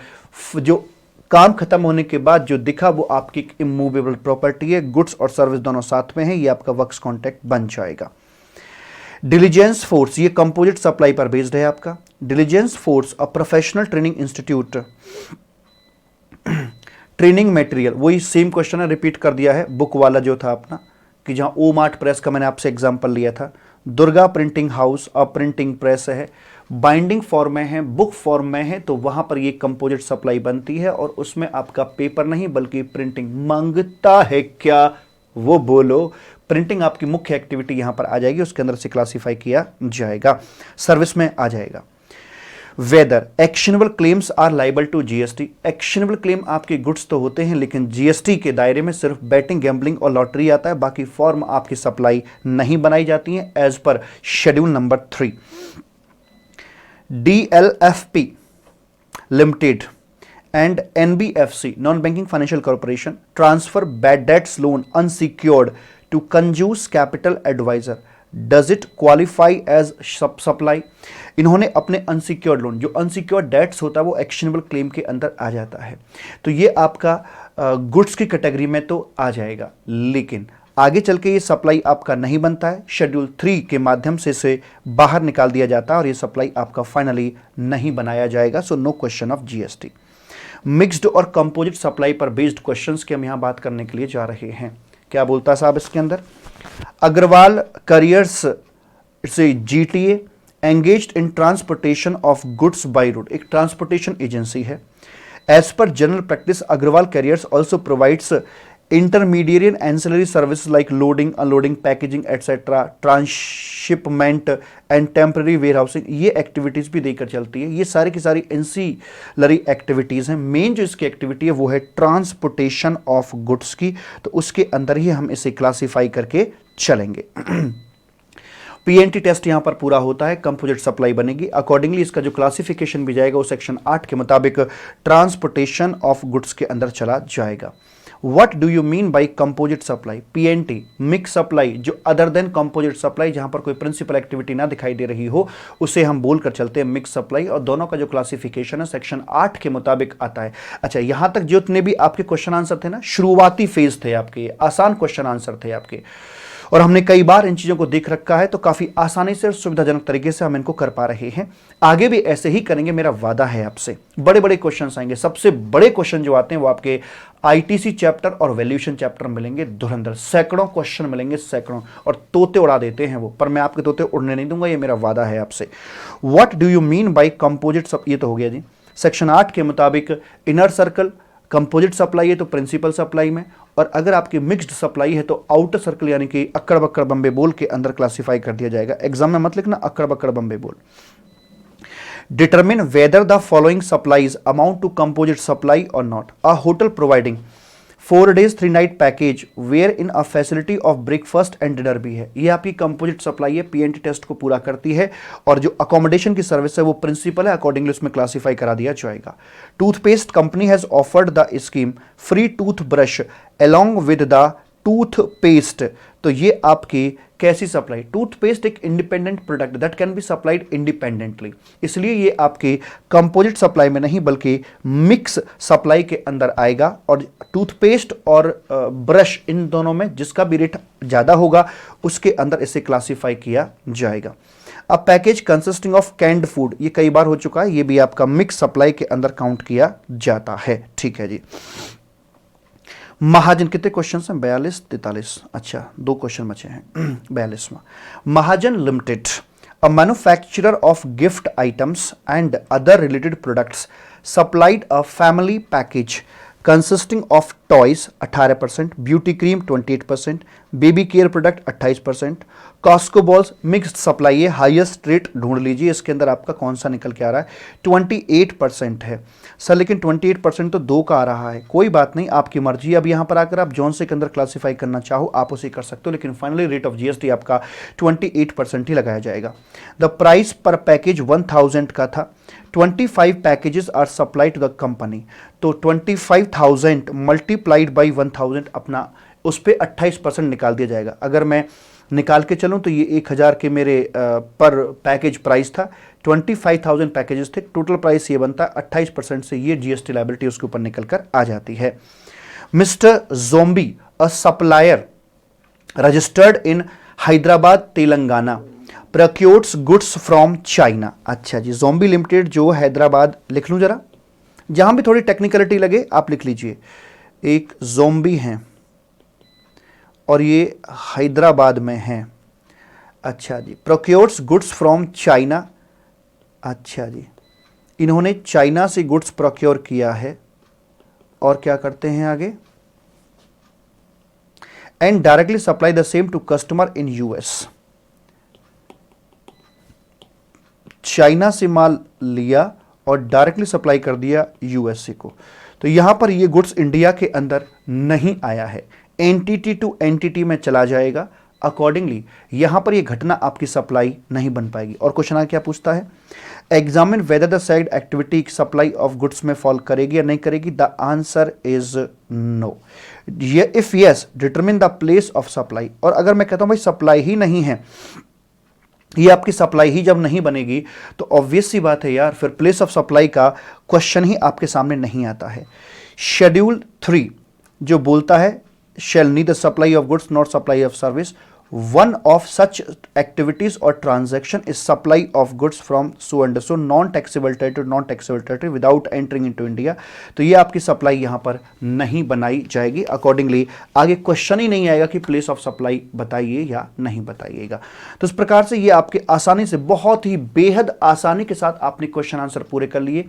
जो काम खत्म होने के बाद जो दिखा वो आपकी इमूवेबल प्रॉपर्टी है, गुड्स और सर्विस दोनों साथ में है, ये आपका वर्क्स कॉन्ट्रैक्ट बन जाएगा। डिलीजेंस फोर्स, ये कंपोजिट सप्लाई पर बेस्ड है आपका। डिलीजेंस फोर्स अ professional training institute, training material, वही सेम क्वेश्चन है, रिपीट कर दिया है बुक वाला जो था अपना, कि जहां ओ मार्ट प्रेस का मैंने आपसे एग्जांपल लिया था। दुर्गा प्रिंटिंग हाउस अ प्रिंटिंग प्रेस है, बाइंडिंग फॉर्म में है, बुक फॉर्म में है, तो वहां पर ये कंपोजिट सप्लाई बनती है और उसमें आपका पेपर नहीं बल्कि प्रिंटिंग मांगता है क्या वो बोलो। प्रिंटिंग आपकी मुख्य एक्टिविटी यहां पर आ जाएगी, उसके अंदर से क्लासिफाई किया जाएगा, सर्विस में आ जाएगा। Whether actionable claims are liable to GST, actionable claim आपके गुड्स तो होते हैं लेकिन जीएसटी के दायरे में सिर्फ बैटिंग, गैम्बलिंग और लॉटरी आता है, बाकी फॉर्म आपकी सप्लाई नहीं बनाई जाती है एज पर schedule number 3। DLFP Limited and NBFC non-banking financial corporation transfer bad debts loan unsecured to Conjus Capital Advisor, does it qualify as supply? इन्होंने अपने अनसिक्योर्ड लोन, जो अनसिक्योर्ड डेट्स होता है वो एक्शनेबल क्लेम के अंदर आ जाता है, तो ये आपका गुड्स की कैटेगरी में तो आ जाएगा, लेकिन आगे चल के ये सप्लाई आपका नहीं बनता है, शेड्यूल 3 के माध्यम से इसे बाहर निकाल दिया जाता है और ये सप्लाई आपका फाइनली नहीं बनाया जाएगा। So no question of GST. Mixed और कंपोजिट सप्लाई पर बेस्ड क्वेश्चंस की हम यहां बात करने के लिए जा रहे हैं। क्या बोलता है साहब इसके अंदर? अग्रवाल करियर्स से GTA engaged in transportation of goods by road, एक ट्रांसपोर्टेशन एजेंसी है। एज पर general practice Agarwal carriers also provides intermediary and ancillary services like loading, unloading, packaging, etc., transhipment and temporary warehousing, ये एक्टिविटीज भी देकर चलती है। ये सारी की सारी एंसीलरी एक्टिविटीज हैं। मेन जो इसकी एक्टिविटी है वो है ट्रांसपोर्टेशन ऑफ गुड्स की, तो उसके अंदर ही हम इसे क्लासिफाई करके चलेंगे। पीएनटी टेस्ट यहां पर पूरा होता है, कंपोजिट सप्लाई बनेगी। अकॉर्डिंगली इसका जो क्लासिफिकेशन भी जाएगा वो सेक्शन 8 के मुताबिक ट्रांसपोर्टेशन ऑफ गुड्स के अंदर चला जाएगा। What do you mean by composite supply? PNT mix supply, जो अदर देन कंपोजिट सप्लाई, जहां पर कोई प्रिंसिपल एक्टिविटी ना दिखाई दे रही हो, उसे हम बोलकर चलते हैं मिक्स सप्लाई। और दोनों का जो क्लासिफिकेशन है सेक्शन 8 के मुताबिक आता है। अच्छा, यहां तक जितने भी आपके क्वेश्चन आंसर थे ना, शुरुआती फेज थे आपके, आसान क्वेश्चन आंसर थे आपके, और हमने कई बार इन चीज़ों को देख रखा है, तो काफ़ी आसानी से और सुविधाजनक तरीके से हम इनको कर पा रहे हैं। आगे भी ऐसे ही करेंगे, मेरा वादा है आपसे। बड़े बड़े क्वेश्चन आएंगे, सबसे बड़े क्वेश्चन जो आते हैं वो आपके आईटीसी चैप्टर और वैल्यूएशन चैप्टर मिलेंगे धुरंधर, सैकड़ों क्वेश्चन मिलेंगे, सैकड़ों, और तोते उड़ा देते हैं वो, पर मैं आपके तोते उड़ने नहीं दूंगा, ये मेरा वादा है आपसे। What do you mean by composite, ये तो हो गया जी। सेक्शन 8 के मुताबिक इनर सर्कल कंपोजिट सप्लाई है तो प्रिंसिपल सप्लाई में, और अगर आपकी मिक्स्ड सप्लाई है तो आउटर सर्कल यानी कि अक्कड़ बक्कड़ बम्बे बोल के अंदर क्लासिफाई कर दिया जाएगा। एग्जाम में मत लिखना अक्कड़ बक्कड़ बम्बे बोल। Determine whether the following supplies amount to composite supply or not. A hotel providing 4 days 3 night package where in a facility of breakfast and dinner भी है, ये आपकी कंपोजिट सप्लाई है, पीएनटी टेस्ट को पूरा करती है। और जो अकोमोडेशन की सर्विस है वो प्रिंसिपल है, अकॉर्डिंगली उसमें क्लासिफाई करा दिया जाएगा। Toothpaste company has offered the scheme free tooth brush along with the toothpaste, तो ये आपकी कैसी सप्लाई? टूथपेस्ट एक independent product that can be supplied independently, इसलिए ये आपके कंपोजिट सप्लाई में नहीं बल्कि मिक्स सप्लाई के अंदर आएगा। और टूथपेस्ट और ब्रश, इन दोनों में जिसका भी रेट ज़्यादा होगा उसके अंदर इसे क्लासिफाई किया जाएगा। अब package consisting of canned food, ये कई बार हो चुका है, ये भी आपका मिक्स सप्लाई के अंदर काउंट किया जाता है। ठीक है जी। महाजन, कितने क्वेश्चन हैं? 42 43, अच्छा 2 क्वेश्चन बचे हैं। 42वां, Mahajan limited a manufacturer of gift items and other related products supplied a family package consisting of toys 18%, beauty cream 28%, baby care product 28%, Cosco balls mixed supply है, हाईएस्ट रेट ढूंढ लीजिए इसके अंदर आपका कौन सा निकल के आ रहा है, 28% है सर। लेकिन 28% तो 2 का आ रहा है, कोई बात नहीं, आपकी मर्जी। अब यहाँ पर आकर आप जौन से के अंदर क्लासीफाई करना चाहो आप उसे कर सकते हो, लेकिन फाइनली रेट ऑफ जीएसटी आपका 28% ही लगाया जाएगा। द प्राइस पर पैकेज 1000 का था, 25 packages are supply to the company, तो 25,000 मल्टीप्लाइड बाई 1000 अपना उस पर 28% निकाल दिया जाएगा। अगर मैं निकाल के चलूँ तो ये 1000 के मेरे पर पैकेज प्राइस था, 25,000 पैकेजेस थे, टोटल प्राइस ये बनता है 28% से ये जीएसटी लायबिलिटी उसके ऊपर निकल कर आ जाती है। Mister Zombie a supplier registered in Hyderabad Telangana procures goods from China. अच्छा जी, जोम्बी लिमिटेड जो हैदराबाद, लिख लूँ जरा, जहाँ भी थोड़ी टेक्निकलिटी लगे आप लिख लीजिए। एक जोम्बी हैं और ये हैदराबाद में हैं। अच्छा जी, प्रोक्योर्स गुड्स फ्रॉम चाइना। अच्छा जी, इन्होंने चाइना से गुड्स प्रोक्योर किया है और क्या करते हैं आगे, and directly supply the same to customer in US. China से माल लिया और डायरेक्टली सप्लाई कर दिया यूएसए को, तो यहां पर ये गुड्स इंडिया के अंदर नहीं आया है, एंटिटी टू एंटिटी में चला जाएगा। अकॉर्डिंगली यहां पर ये घटना आपकी सप्लाई नहीं बन पाएगी। और क्वेश्चन क्या पूछता है, examine whether the side activity supply of goods में फॉल करेगी या नहीं करेगी। The answer is no. If yes determine the place of supply. और अगर मैं कहता हूं भाई सप्लाई ही नहीं है, ये आपकी सप्लाई ही जब नहीं बनेगी तो ऑब्वियस सी बात है यार, फिर प्लेस ऑफ सप्लाई का क्वेश्चन ही आपके सामने नहीं आता है। शेड्यूल 3 जो बोलता है shall neither supply of goods nor supply of service. One of such activities or transaction is supply of goods from so and so non-taxable territory without entering into India. तो ये आपकी सप्लाई यहाँ पर नहीं बनाई जाएगी. अकॉर्डिंगली आगे क्वेश्चन ही नहीं आएगा कि प्लेस ऑफ सप्लाई बताइए या नहीं बताइएगा. तो इस प्रकार से ये आपके आसानी से, बहुत ही बेहद आसानी के साथ आपने क्वेश्चन आंसर पूरे कर लिए.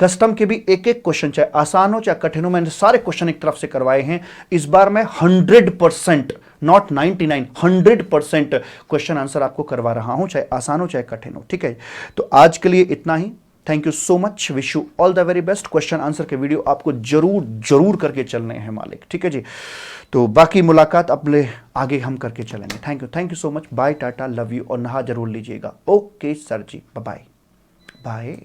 कस्टम के भी एक एक क्वेश्चन, चाहे आसान हो चाहे कठिन हो, मैंने सारे क्वेश्चन एक तरफ से करवाए हैं. इस बार मैं 100%, नॉट 99, 100% क्वेश्चन आंसर आपको करवा रहा हूं, चाहे आसान हो चाहे कठिन हो. ठीक है, तो आज के लिए इतना ही. Thank you so much, wish you all the very best. Question answer के वीडियो आपको जरूर करके चलने हैं मालिक. ठीक है जी, तो बाकी मुलाकात अपने आगे हम करके चलेंगे. Thank you so much. Bye, tata, love you. और नहा जरूर लीजिएगा. ओके सर जी, बाय बाय.